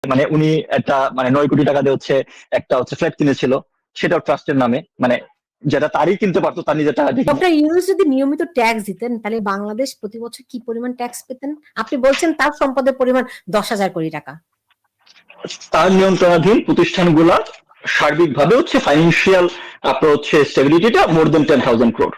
মানে উনি একটা মানে 9 কোটি টাকা দিয়ে হচ্ছে একটা হচ্ছে ফ্ল্যাট কিনেছিল, সেটাও ট্রাস্টের নামে, মানে যেটা তারই কিনতে পারতো, তার নিজের টাকা দিয়ে কিনে। ডক্টর ইউনূস যদি নিয়মিত ট্যাক্স দিতেন তাহলে বাংলাদেশ প্রতি বছর কি পরিমাণ ট্যাক্স পেতেন? আপনি বলছেন তার সম্পদের পরিমাণ 10,000 কোটি টাকা। তার নিয়ন্ত্রণাধীন প্রতিষ্ঠানগুলা সার্বিকভাবে হচ্ছে ফাইন্যান্সিয়াল আপনার হচ্ছে স্টেবিলিটিটা মোর দেন 10,000 crore।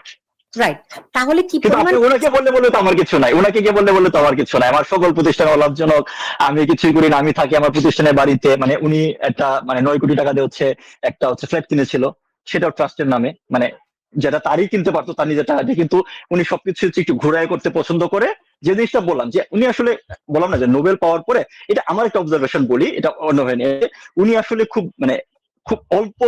রাইট, তাহলে কি কিন্তু পরিমাণ আপনি ওনাকে বললে বলে তো আমার কিছু নাই, ওনাকে গিয়ে বললে তো আমার কিছু নাই, আমার সকল প্রতিষ্ঠান অলাভজনক, আমি কিছুই করি না, আমি থাকি আমার প্রতিষ্ঠানের বাড়িতে। মানে উনি একটা মানে 9 কোটি টাকা দিয়ে হচ্ছে একটা হচ্ছে ফ্ল্যাট কিনেছিল, সেটাও ট্রাস্টের নামে, মানে যেটা তারই কিনতে পারতো তার নিজের টাকা দিয়ে। কিন্তু উনি সবকিছু হচ্ছে একটু ঘুরায় করতে পছন্দ করে। যে জিনিসটা বললাম যে উনি আসলে, বললাম না যে নোবেল পাওয়ার পরে, এটা আমার একটা অবজারভেশন বলি, এটা অন্য হয়নি, উনি আসলে খুব মানে খুব অল্প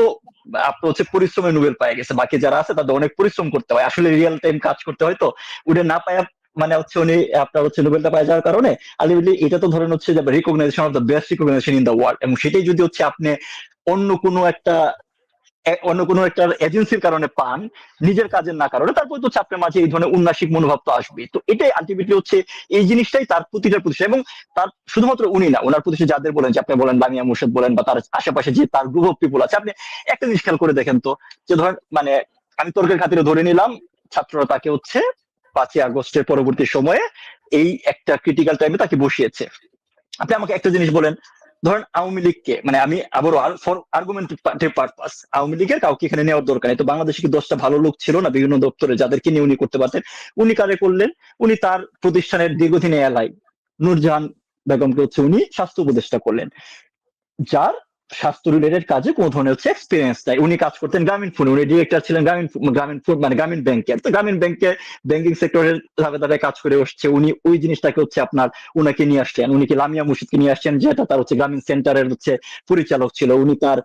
আপনার হচ্ছে পরিশ্রমে নোবেল পেয়ে গেছে, বাকি যারা আছে তাদের অনেক পরিশ্রম করতে হয়, আসলে রিয়েল টাইম কাজ করতে হয়, তো উনি না পায়, মানে হচ্ছে উনি আপনার হচ্ছে নোবেলটা পাই যাওয়ার কারণে আলটিমেটলি এটা তো ধরেন হচ্ছে যে recognition of the best recognition in the world, এবং সেটাই যদি হচ্ছে আপনি অন্য কোনো একটা অন্য কোনো একটা এজেন্সির কারণে পান, নিজের কাজের না কারণে, তারপর তো আপনার মাঝে এই ধরনের উন্নাসিক মনোভাব তো আসবেই। তো এটাই আলটিমেটলি হচ্ছে এই জিনিসটাই তার প্রতিটা প্রতিষ্ঠান, এবং তার শুধুমাত্র উনি না, ওনার প্রতিষ্ঠান যাদের বলেন, যে আপনি বলেন লামিয়া মুর্শেদ বলেন, বা তার আশেপাশে যে তার গ্রুপ অফ পিপল আছে, আপনি একটা জিনিস খেয়াল করে দেখেন তো, যে ধরেন মানে আমি তর্কের খাতিরে ধরে নিলাম ছাত্ররা তাকে হচ্ছে 5ই আগস্টের পরবর্তী সময়ে এই একটা ক্রিটিক্যাল টাইমে তাকে বসিয়েছে। আপনি আমাকে একটা জিনিস বলেন, ধরেন আওয়ামী লীগকে, মানে আমি আবারও ফর আর্গুমেন্টেটিভ পারপাস, আওয়ামী লীগের কাউকে এখানে নেওয়ার দরকার নেই, তো বাংলাদেশে কি 10টা ভালো লোক ছিল না বিভিন্ন দপ্তরে যাদেরকে নিয়ে উনি করতে পারতেন? উনি কারে করলেন? উনি তার প্রতিষ্ঠানের দীর্ঘদিনে এলাই নূরজাহান বেগমকে হচ্ছে উনি স্বাস্থ্য উপদেষ্টা করলেন, যার স্বাস্থ্য রিলেটেড কাজে কোনো ধরনের হচ্ছে এক্সপিরিয়েন্স নাই। উনি কাজ করতেন গ্রামীণ ফোনে, উনি ডিরেক্টর ছিলেন গ্রামীণ ফোন মানে গ্রামীণ ব্যাংকের, তো গ্রামীণ ব্যাংকে ব্যাংকিং সেক্টরের ধারে ধারে কাজ করে আসছে উনি, ওই জিনিসটাকে হচ্ছে আপনার উনাকে নিয়ে আসছেন, উনি কি লামিয়া মুর্শিদকে নিয়ে আসছেন, যেটা তার হচ্ছে গ্রামীণ সেন্টারের হচ্ছে পরিচালক ছিল, উনি তার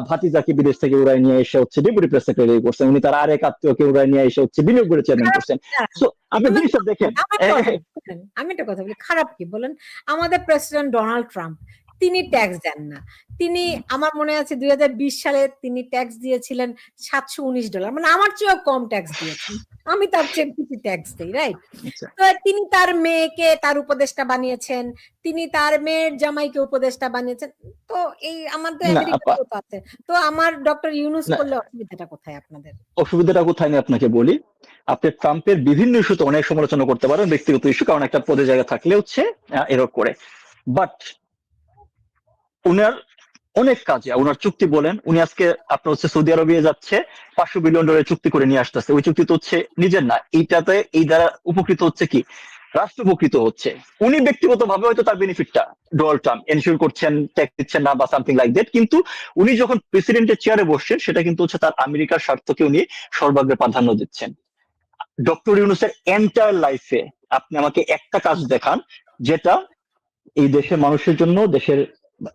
ভাতিজাকে বিদেশ থেকে উড়াই নিয়ে এসে হচ্ছে ডেপুটি প্রেস সেক্রেটারি করছেন, উনি তার আরেক আত্মীয়কে উড়াই নিয়ে এসে হচ্ছে বিনিয়োগ বোর্ডের চেয়ারম্যান খারাপ করছেন। না? সো আপনি আমার জিনিসটা দেখেন। আমার একটা কথা বলি, আমি একটা কথা বলি, খারাপ কি বলেন? আমাদের প্রেসিডেন্ট ডোনাল্ড ট্রাম্প, তিনি ট্যাক্স দেন না। তিনি, আমার মনে আছে 2020 সালে তিনি ট্যাক্স দিয়েছিলেন $719, মানে আমার চেয়েও কম ট্যাক্স দিয়েছেন। আমি তার চেয়ে বেশি ট্যাক্স দিই, রাইট? তো তিনি তার মেয়েকে তার উপদেষ্টা বানিয়েছেন, তিনি তার মেয়ের জামাইকে উপদেষ্টা বানিয়েছেন। তো এই আমাদের না আপা, আমেরিকাতেও তো আছে। তো আমার ডক্টর ইউনূস না করলে অসুবিধাটা কোথায় আপনাদের? অসুবিধাটা কোথায়, আমি আপনাকে বলি। আপনি ট্রাম্পের বিভিন্ন ইস্যুতে অনেক সমালোচনা করতে পারেন, ব্যক্তিগত ইস্যু, কারণ একটা পদে জায়গা থাকলে হচ্ছে এরকম করে, বাট উনার অনেক কাজে উনার চুক্তি বলেন, উনি আজকে আপনার হচ্ছে সৌদি আরবে যাচ্ছে, $500 বিলিয়ন চুক্তি করে নিয়ে আসতেছে, ওই চুক্তি তো হচ্ছে নিজের না, এইটাতে এই দ্বারা উপকৃত হচ্ছে কি, রাষ্ট্র উপকৃত হচ্ছে। উনি ব্যক্তিগত ভাবে হয়তো তার বেনিফিটটা ডোনাল্ড ট্রাম্প এনশিওর করছেন, ট্যাক্স দিচ্ছেন না বা সামথিং লাইক দ্যাট, কিন্তু উনি যখন প্রেসিডেন্টের চেয়ারে বসছেন, সেটা কিন্তু হচ্ছে তার আমেরিকার স্বার্থকে উনি সর্বাগ্রে প্রাধান্য দিচ্ছেন। ডক্টর ইউনূসের এন্টায়ার লাইফে আপনি আমাকে একটা কাজ দেখান যেটা এই দেশের মানুষের জন্য, দেশের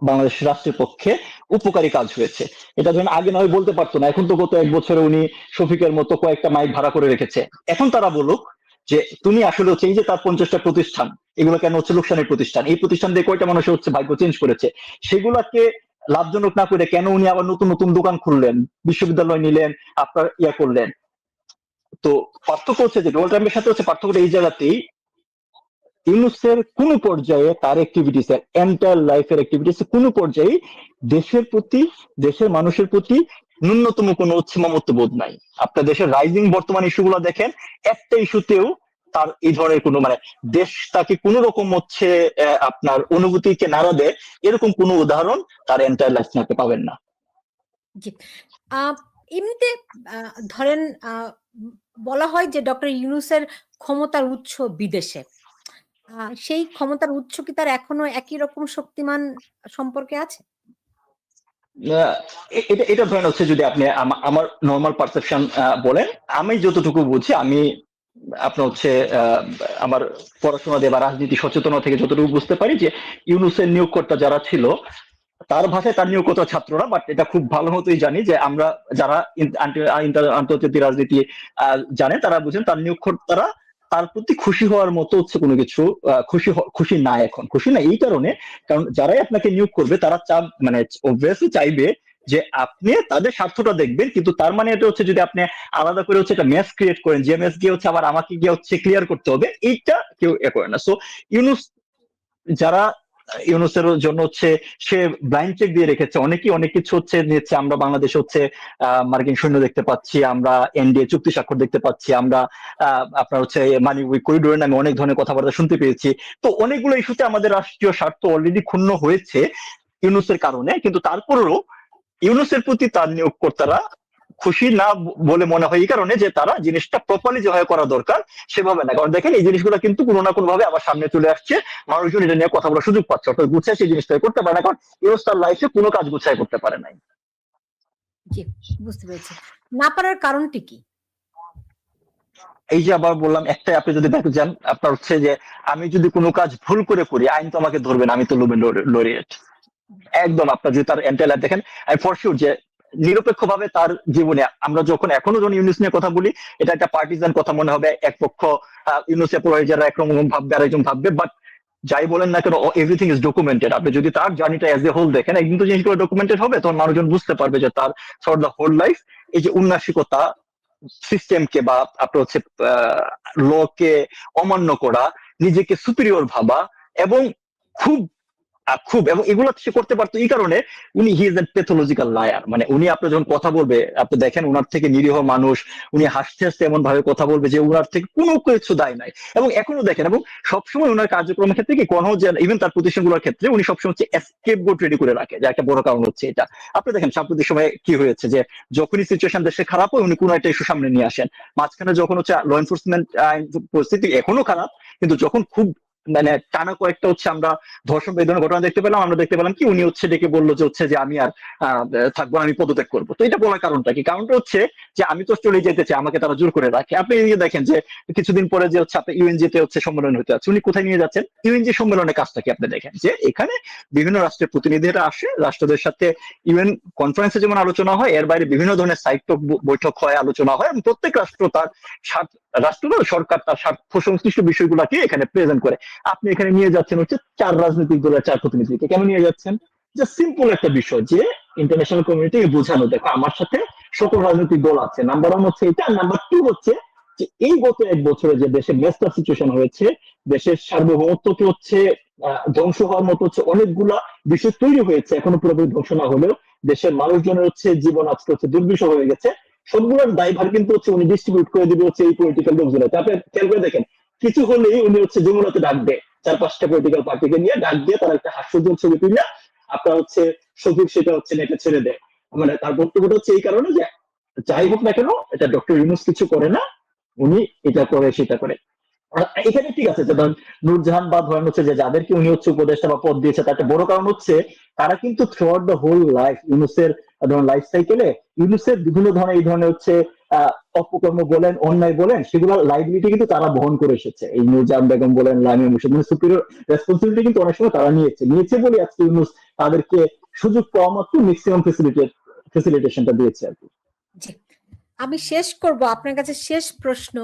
বাংলাদেশ রাষ্ট্রের পক্ষে উপকারী কাজ হয়েছে। এটা ধরেন আগে নয় বলতে পারতো না, এখন তো গত 1 বছরে উনি শফিকের মতো কয়েকটা মাইক ভাড়া করে রেখেছে। এখন তারা বলুক যে তুমি আসলে হচ্ছে এই যে তার 50টা প্রতিষ্ঠান, এগুলো কেন হচ্ছে লোকসানের প্রতিষ্ঠান, এই প্রতিষ্ঠান দিয়ে কয়টা মানুষের হচ্ছে ভাগ্য চেঞ্জ করেছে, সেগুলাকে লাভজনক না করে কেন উনি আবার নতুন নতুন দোকান খুললেন, বিশ্ববিদ্যালয় নিলেন, আপনার করলেন। তো পার্থক্য হচ্ছে যে ডোনাল্ড ট্রাম্পের সাথে হচ্ছে পার্থক্যটা এই জায়গাতেই, ইউনূসের কোন পর্যায়ে তার অ্যাক্টিভিটিস, এন্টায়ার লাইফের অ্যাক্টিভিটিস কোন পর্যায়ে দেশের প্রতি, দেশের মানুষের প্রতি ন্যূনতম কোনো হচ্ছে মমত্ব বোধ নাই। আপনার দেশের রাইজিং বর্তমান ইস্যুগুলো দেখেন, একটা ইস্যুতেও তার এই ধরনের কোনো মানে দেশ তাকে কোন রকম হচ্ছে আপনার অনুভূতিকে নাড়া দেয়, এরকম কোন উদাহরণ তার এন্টায়ার লাইফ আপনি পাবেন না। জি। এমনিতে ধরেন বলা হয় যে ডক্টর ইউনূসের ক্ষমতার উৎস বিদেশে। সেই ক্ষমতার উৎস কি তার এখনো একই রকম শক্তিমান সম্পর্কে আছে? এটা এটা ধরেন হচ্ছে যদি আপনি আমার নর্মাল পারসেপশন বলেন, আমি যতটুকু বুঝি, আমি আপনার হচ্ছে আমার পড়াশোনা দিয়ে বা রাজনীতি সচেতনতা থেকে যতটুকু বুঝতে পারি, যে ইউনূসের নিয়োগকর্তা যারা ছিল, তার ভাষায় তার নিয়োগকর্তা ছাত্ররা, বাট এটা খুব ভালো মতোই জানি যে আমরা যারা আন্তর্জাতিক রাজনীতি জানেন, তারা বুঝেন তার নিয়োগকর্তারা তার প্রতি খুশি হওয়ার মতো হচ্ছে কোনো কিছু খুশি না, এখন খুশি না এই কারণে, কারণ যারাই আপনাকে নিয়োগ করবে তারা মানে অবভিয়াসলি চাইবে যে আপনি তাদের স্বার্থটা দেখবেন, কিন্তু তার মানে এটা হচ্ছে যদি আপনি আলাদা করে হচ্ছে একটা ম্যাচ ক্রিয়েট করেন, যে ম্যাচ গিয়ে হচ্ছে আবার আমাকে গিয়ে হচ্ছে ক্লিয়ার করতে হবে, এইটা কেউ করে না। সো ইউনূস যারা ইউনূসের জন্য হচ্ছে সে ব্লাইন্ড চেক দিয়ে রেখেছে, অনেকেই অনেক কিছু হচ্ছে নিচ্ছে। আমরা বাংলাদেশে হচ্ছে মার্কিন সৈন্য দেখতে পাচ্ছি, আমরা এনডিএ চুক্তি স্বাক্ষর দেখতে পাচ্ছি, আমরা আপনার হচ্ছে মানি উই করিডোরের নামে অনেক ধরনের কথাবার্তা শুনতে পেয়েছি। তো অনেকগুলো ইস্যুতে আমাদের রাষ্ট্রীয় স্বার্থ অলরেডি ক্ষুণ্ণ হয়েছে ইউনূসের কারণে, কিন্তু তারপরেও ইউনূসের প্রতি তার নিয়োগকর্তারা খুশি না বলে মনে হয় এই কারণে যে তারা জিনিসটা প্রপারলি যেভাবে করা দরকার সেভাবে না। কারণ দেখেন এই জিনিসগুলো কিন্তু কোনো না কোনো ভাবে আমার সামনে চলে আসছে, মানুষজন এটা নিয়ে কথা বলার সুযোগ পাচ্ছে, অর্থাৎ গুছায় সেই জিনিসটা করতে পারে না, কারণ ইউনুস তার লাইফে কোনো কাজ গুছায় করতে পারে নাই। জি, বুঝতে পেরেছি। না পারার কারণটি কি? এই যে আবার বললাম একটাই, আপনি যদি দেখে যান আপনার হচ্ছে যে আমি যদি কোনো কাজ ভুল করে করি আইন তো আমাকে ধরবে না, আমি তো লোবেন লরিয়েট। একদম আপনার যদি তার এন্টার লাইফ দেখেন, আমি ফর শিওর যে নিরপেক্ষভাবে তার জীবনে আমরা যখন এখনো যখন ইউনুস নিয়ে কথা বলি এটা একটা পার্টিজান কথা মনে হবে, এক পক্ষ ইউনুস অ্যাপোলজাররা একরকম ভাববে আরেকজন ভাববে, বাট যাই বলেন না কেন এভরিথিং ইজ ডকুমেন্টেড। আপনি যদি তার জার্নিটা এজ এ হোল দেখেন একদিন তো জিনিসগুলো ডকুমেন্টেড হবে, তখন মানুষজন বুঝতে পারবে যে তার ফর দ্য হোল লাইফ এই যে উন্নাসিকতা, সিস্টেমকে বা আপনার হচ্ছে লকে অমান্য করা, নিজেকে সুপিরিয়র ভাবা, এবং খুব খুব এবং এগুলো সে করতে পারতো এই কারণে উনি he is a pathological liar. মানে উনি আপনি যখন কথা বলবে আপনি দেখেন উনার থেকে নিরীহ মানুষ, উনি হাসতে হাসতে এমন ভাবে কথা বলবে যে উনার থেকে কোনো কিছু দায় নাই। এবং এখনো দেখেন, এবং সবসময় ওনার কার্যক্রমের ক্ষেত্রে কি কোনো যে ইভেন তার প্রতিষ্ঠানগুলোর ক্ষেত্রে উনি সবসময় হচ্ছে এসকেপ বোট রেডি করে রাখে, যে একটা বড় কারণ হচ্ছে এটা। আপনি দেখেন সাম্প্রতিক সময়ে কি হয়েছে যে যখনই সিচুয়েশন দেশে খারাপ হয় উনি কোনো একটা ইস্যু সামনে নিয়ে আসেন। মাঝখানে যখন হচ্ছে ল এনফোর্সমেন্ট পরিস্থিতি এখনো খারাপ, কিন্তু যখন খুব মানে টানা কয়েকটা হচ্ছে আমরা ধর্ষণ এই ধরনের ঘটনা দেখতে পেলাম, আমরা দেখতে পেলাম কি উনি হচ্ছে ডেকে বললো যে হচ্ছে যে আমি আর থাকবো, আমি পদত্যাগ করবো। তো এটা বলার কারণটা কি? কারণটা হচ্ছে যে আমি তো চলে যেতে চাই, আমাকে তারা জোর করে রাখে। আপনি এই যে দেখেন যে কিছুদিন পরে যে হচ্ছে আপনি ইউএনজি তে হচ্ছে সম্মেলন হতে যাচ্ছে, উনি কোথায় নিয়ে যাচ্ছেন? ইউএনজি সম্মেলনের কাজটা কি আপনি দেখেন যে এখানে বিভিন্ন রাষ্ট্রের প্রতিনিধিরা আসে, রাষ্ট্রদের সাথে ইউএন কনফারেন্সে যেমন আলোচনা হয় এর বাইরে বিভিন্ন ধরনের সাইট বৈঠক হয়, আলোচনা হয়, এবং প্রত্যেক রাষ্ট্র তার রাষ্ট্র সরকার তার স্বার্থ সংশ্লিষ্ট বিষয়গুলোকে এখানে প্রেজেন্ট করে। আপনি এখানে নিয়ে যাচ্ছেন হচ্ছে 4 রাজনৈতিক দলের 4 প্রতিনিধিকে। কেন নিয়ে যাচ্ছেন? যে সিম্পল একটা বিষয় যে ইন্টারন্যাশনাল কমিউনিটি বোঝানো, দেখো আমার সাথে সকল রাজনৈতিক দল আছে। নাম্বার 1 হচ্ছে এটা, নাম্বার 2 হচ্ছে যে এই গত 1 বছরে যে দেশে মেস্টার সিচুয়েশন হয়েছে, দেশের সার্বভৌমত্বকে হচ্ছে ধ্বংস হওয়ার মতো হচ্ছে অনেকগুলা বিষয় তৈরি হয়েছে, এখনো পুরোপুরি ধ্বংস না হলেও দেশের মানুষজনের হচ্ছে জীবন আজকে হচ্ছে দুর্বিষহ হয়ে গেছে। সবগুলোর দায়ভার কিন্তু হচ্ছে উনি ডিস্ট্রিবিউট করে দিবে হচ্ছে এই পলিটিক্যাল লোকজনকে। আপনি খেয়াল করে দেখেন কিছু হলেই উনি হচ্ছে যমুনাতে ডাক দেয়, 4-5টা পলিটিক্যাল পার্টিকে নিয়ে ডাক দিয়ে তারা একটা হাস্যজ্জ্বল ছবি তুলে আপনার হচ্ছে সজীব সেটা হচ্ছে নেটে ছেড়ে দেয়। মানে তার বক্তব্যটা হচ্ছে এই কারণে যে যাই হোক না কেন এটা ডক্টর ইউনূস কিছু করে না, উনি এটা করে সেটা করে। এখানে ঠিক আছে যে ধরেন নূরজাহান বা ধরেন হচ্ছে যে যাদেরকে উনি হচ্ছে উপদেষ্টা বা পদ দিয়েছে তার একটা বড় কারণ হচ্ছে তারা কিন্তু throughout the whole life ইউনূসের ধরুন লাইফ সাইকেলে ইউনূসের বিভিন্ন ধরনের এই ধরনের হচ্ছে অপকর্ম বলেন অন্যায় বলেন সেগুলোর লাইবিলিটি কিন্তু তারা বহন করে এসেছে। এই নূরজাহান বেগম বলেন, লামিয়া মুর্শিদ, মানে সুপিরিয়র রেসপন্সিবিলিটি কিন্তু অনেক সময় তারা নিয়েছে বলে আজকে ইউনূস তাদেরকে সুযোগ পাওয়া মাত্র ম্যাক্সিমাম ফেসিলিটেশনটা দিয়েছে আর কি। আমি শেষ করব আপনার কাছে শেষ প্রশ্ন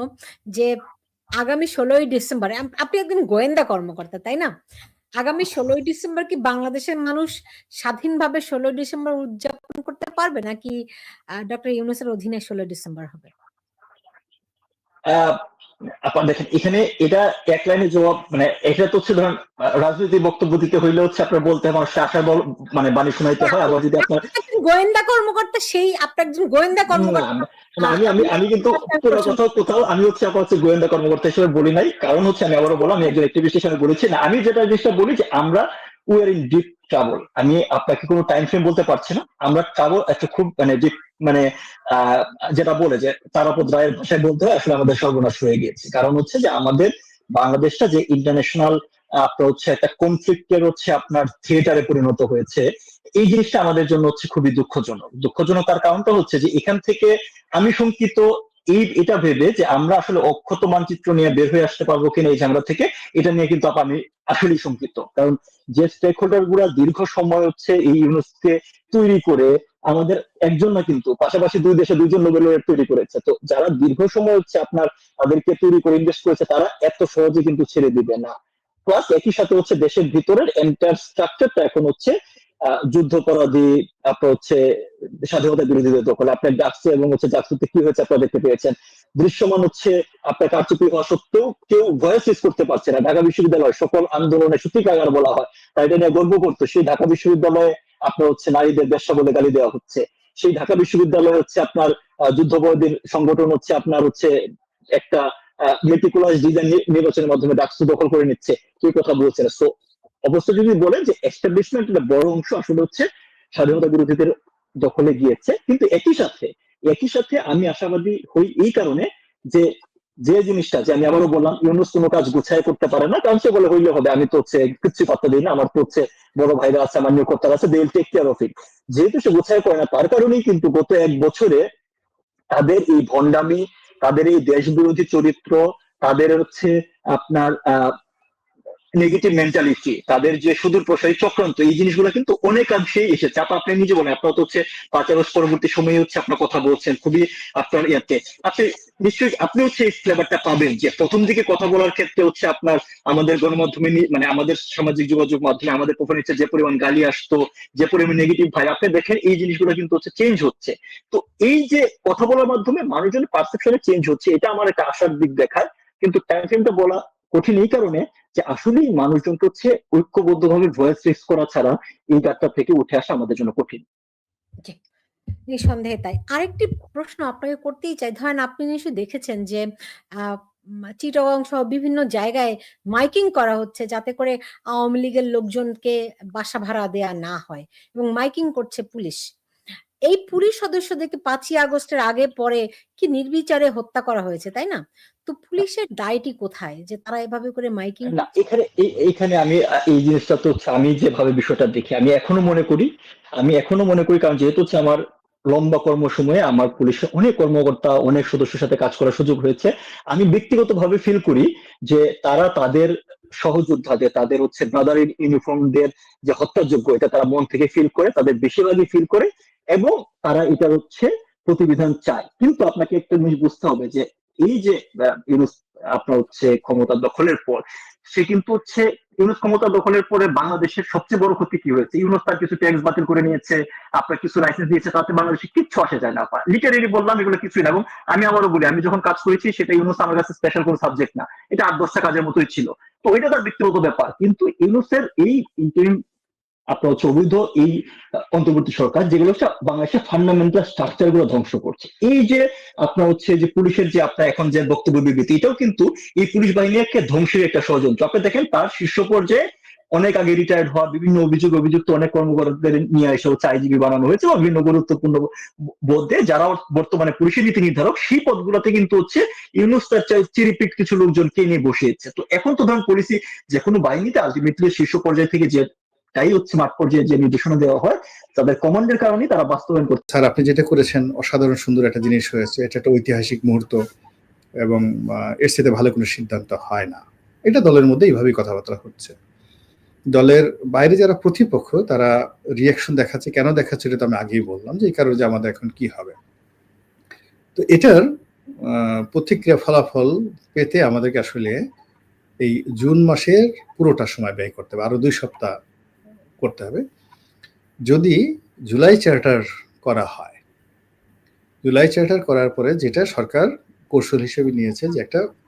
যে আগামী 16ই ডিসেম্বর, আপনি একজন গোয়েন্দা কর্মকর্তা তাই না? আগামী 16ই ডিসেম্বর কি বাংলাদেশের মানুষ স্বাধীনভাবে 16ই ডিসেম্বর উদযাপন করতে পারবে, নাকি ডক্টর ইউনূসের অধীনে 16ই ডিসেম্বর হবে? আপনার দেখেন এখানে এটা এক লাইনে জবাব, মানে এটা তো হচ্ছে ধরেন রাজনৈতিক বক্তব্য দিতে হইলে হচ্ছে আপনার বলতে হয় মানুষকে আশার মানে বাণী শোনাইতে হয়। আবার যদি আপনার গোয়েন্দা কর্মকর্তা, সেই আপনি একজন গোয়েন্দা কর্মকর্তা। আমি আমি আমি কিন্তু পুরো কোথাও আমি হচ্ছে আপনার হচ্ছে গোয়েন্দা কর্মকর্তা হিসেবে বলি নাই, কারণ হচ্ছে আমি আবারও বললাম আমি একজন অ্যাক্টিভিস্ট হিসেবে বলেছি না। আমি যেটা জিনিসটা বলি যে আমরা we are in deep trouble. আমি আপনাকে কোনো টাইম ফ্রেম বলতে পারছি না, আমরা ট্রাবল একটা খুব মানে ডিপ মানে যেটা বলে যে তারাপদ রায়ের ভাষায় বলতে হয় আসলে আমাদের সর্বনাশ হয়ে গিয়েছে। কারণ হচ্ছে যে আমাদের বাংলাদেশটা যে ইন্টারন্যাশনাল আপনার হচ্ছে একটা কনফ্লিক্টের হচ্ছে আপনার থিয়েটারে পরিণত হয়েছে, এই জিনিসটা আমাদের জন্য হচ্ছে খুবই দুঃখজনক। তার কারণটা হচ্ছে যে এখান থেকে আমি শঙ্কিত এটা ভেবে যে আমরা আসলে অক্ষত মানচিত্র নিয়ে বের হয়ে আসতে পারবো কিনা এই ঝামেলা থেকে, এটা নিয়ে কিন্তু আমি আসলেই শঙ্কিত। কারণ যে স্টেক হোল্ডার গুলা দীর্ঘ সময় হচ্ছে এই ইউনুসকে তৈরি করে, আমাদের একজন না কিন্তু পাশাপাশি 2 দেশে 2জন নোবেল লরেট তৈরি করেছে, তো যারা দীর্ঘ সময় হচ্ছে আপনার তাদেরকে তৈরি করে ইনভেস্ট করেছে তারা এত সহজে কিন্তু ছেড়ে দিবে না। প্লাস একই সাথে হচ্ছে দেশের ভিতরের এন্টায়ার স্ট্রাকচারটা এখন হচ্ছে যুদ্ধাপরাধী, আপনার হচ্ছে স্বাধীনতা বিরোধীদের দখলে। আপনার ডাকসু এবং হচ্ছে জাকসুতে কি হয়েছে আপনারা দেখতে পেয়েছেন। দৃশ্যমান হচ্ছে আপনার কারচুপি হওয়া সত্ত্বেও কেউ ভয়েস রেজ করতে পারছে না। ঢাকা বিশ্ববিদ্যালয় সকল আন্দোলনের সূতিকাগার বলা হয়, তাই এটা নিয়ে গর্ব করতো। সেই ঢাকা বিশ্ববিদ্যালয়ে আপনার হচ্ছে নারীদের বেশ্যা বলে গালি দেওয়া হচ্ছে। সেই ঢাকা বিশ্ববিদ্যালয় হচ্ছে আপনার যুদ্ধবন্দীর সংগঠন হচ্ছে আপনার হচ্ছে একটা মেটিকুলাস ডিজাইন নির্বাচনের মাধ্যমে ডাকসু দখল করে নিচ্ছে, কেউ কথা বলছে না। সো অবস্থা যদি বলেন যে এস্টাবলিশমেন্টের বড় অংশ আসলে হচ্ছে স্বাধীনতা বিরোধীদের দখলে গিয়েছে। কিন্তু একই সাথে আমি আশাবাদী হই এই কারণে যে যে জিনিসটা, যে আমি আবারও বললাম, ইউনুস কোনো কাজ গুছায় করতে পারে না, কারণ সে বলে হইলে হবে, আমি তো হচ্ছে কিচ্ছু পাত্তা দিই না, আমার তো হচ্ছে বড় ভাইরা আছে, আমার নিয়োগকর্তারা আছে, they will take care of it. যেহেতু সে গুছায় করে না, তার কারণেই কিন্তু গত 1 বছরে তাদের এই ভণ্ডামি, তাদের এই দেশ বিরোধী চরিত্র, তাদের হচ্ছে আপনার নেগেটিভ মেন্টালিটি, তাদের যে সুদূর প্রসারী চক্রান্ত, এই জিনিসগুলো কিন্তু অনেকাংশেই এসেছে। আপনি নিজে বলেন, আপনার তো হচ্ছে 5 আগস্ট পরবর্তী সময়ে হচ্ছে আপনার কথা বলছেন খুবই আপনার ইয়াতে, আপনি নিশ্চয়ই আপনি হচ্ছে এই ফ্লেভারটা পাবেন যে প্রথম দিকে কথা বলার ক্ষেত্রে হচ্ছে আপনার আমাদের গণমাধ্যমে মানে আমাদের সামাজিক যোগাযোগ মাধ্যমে আমাদের প্রোফাইল নিচে যে পরিমাণ গালি আসতো, যে পরিমাণ নেগেটিভ ভাই, আপনি দেখেন এই জিনিসগুলো কিন্তু হচ্ছে চেঞ্জ হচ্ছে। তো এই যে কথা বলার মাধ্যমে মানুষজনের পারসেপশনে চেঞ্জ হচ্ছে, এটা আমার একটা আশার দিক দেখায়। কিন্তু টাইম ফ্রেমটা বলা কঠিন এই কারণে যে আসলেই মানুষজন হচ্ছে ঐক্যবদ্ধভাবে ভয়েস রেজ করা ছাড়া এই গাছটা থেকে উঠে আসা আমাদের জন্য কঠিন। জি, নিঃসন্দেহে তাই। আরেকটি প্রশ্ন আপনাকে করতেই চাই। ধরেন আপনি নিশ্চয়ই দেখেছেন যে চিটাগং সহ বিভিন্ন জায়গায় মাইকিং করা হচ্ছে যাতে করে আওয়ামী লীগের লোকজনকে বাসা ভাড়া দেয়া না হয়, এবং মাইকিং করছে পুলিশ। এই পুলিশ সদস্যদেরকে 5ই আগস্টের আগে পরে কি নির্বিচারে হত্যা করা হয়েছে, তাই না? তো পুলিশের দায়টি কোথায় যে তারা এভাবে করে মাইকিং না, করছে? এইখানে আমি এই জিনিসটা তো হচ্ছে আমি যেভাবে বিষয়টা দেখি, আমি এখনো মনে করি কারণ যেহেতু হচ্ছে আমার লম্বা কর্মসময়ে আমার পুলিশের অনেক কর্মকর্তা, অনেক সদস্যের সাথে কাজ করার সুযোগ হয়েছে। আমি ব্যক্তিগতভাবে ফিল করি যে তারা তাদের সহযোদ্ধাদের, তাদের হচ্ছে ব্রাদার ইন ইউনিফর্মদের যে হত্যাযোগ্য, এটা তারা মন থেকে ফিল করে, তাদের বেশিরভাগই ফিল করে, এবং তারা এটা হচ্ছে প্রতিবিধান চায়। কিন্তু আপনাকে একটা জিনিস বুঝতে হবে যে এই যে ইউনুস আপনার হচ্ছে ক্ষমতা দখলের পর, সে কিন্তু হচ্ছে ইউনুস ক্ষমতা দখলের পরে বাংলাদেশের সবচেয়ে বড় ক্ষতি কি হয়েছে, ইউনুস তার কিছু ট্যাক্স বাতিল করে নিয়েছে, আপনার কিছু লাইসেন্স দিয়েছে, তাতে বাংলাদেশে কিচ্ছু আসে যায় না। লিটারেলি বললাম এগুলো কিছুই না। এবং আমি আবারও বলি, আমি যখন কাজ করেছি সেটা ইউনুস আমার কাছে স্পেশাল কোনো সাবজেক্ট না, এটা 8-10টা কাজের মতোই ছিল। তো এটা তার ব্যক্তিগত ব্যাপার। কিন্তু ইউনুসের এই ইন্টারিম আপনার হচ্ছে অবৈধ এই অন্তর্বর্তী সরকার, যেগুলো হচ্ছে বাংলাদেশের ফান্ডামেন্টাল স্ট্রাকচার গুলো ধ্বংস করছে। এই যে আপনার হচ্ছে যে পুলিশের যে আপনার এখন যে বক্তব্য বিবৃতি, এটাও কিন্তু এই পুলিশ বাহিনীকে ধ্বংসের একটা ষড়যন্ত্র। আপনি দেখেন তার শীর্ষ পর্যায়ে অনেক আগে রিটায়ার্ড হওয়া বিভিন্ন অভিযুক্ত অনেক কর্মকর্তাদের নিয়ে এসে হচ্ছে আইজিবি বানানো হয়েছে, এবং বিভিন্ন গুরুত্বপূর্ণ পদে যারা বর্তমানে পুলিশের নীতি নির্ধারক, সেই পদগুলোতে কিন্তু হচ্ছে ইউনুস তার চিরিপিট কিছু লোকজনকে নিয়ে বসিয়েছে। তো এখন তো ধরেন পুলিশই যে কোনো বাহিনীতে আলটিমেটলি শীর্ষ পর্যায় থেকে যে তাই হচ্ছে মাঠ পর্যায়ে যে নির্দেশনা দেওয়া হয়, তাদের কমান্ডের কারণে তারা বাস্তবায়ন করতে। স্যার, আপনি যেটা করেছেন অসাধারণ সুন্দর একটা জিনিস হয়েছে, এটা একটা ঐতিহাসিক মুহূর্ত, এবং এর সাথে ভালো কোনো সিদ্ধান্ত হয় না। এটা দলের মধ্যে এইভাবেই কথাবার্তা হচ্ছে। দলের বাইরে যারা প্রতিপক্ষ তারা রিয়াকশন দেখাচ্ছে, কেন দেখাচ্ছে এটা তো আমি আগেই বললাম, যে এই কারণে যে আমাদের এখন কি হবে। তো এটার প্রতিক্রিয়া ফলাফল পেতে আমাদেরকে আসলে এই জুন মাসের পুরোটা সময় ব্যয় করতে হবে, আরো 2 সপ্তাহ করতে হবে। যদি জুলাই চার্টার করা হয়, জুলাই চার্টার করার পরে যেটা সরকার কৌশল হিসেবে নিয়েছে যে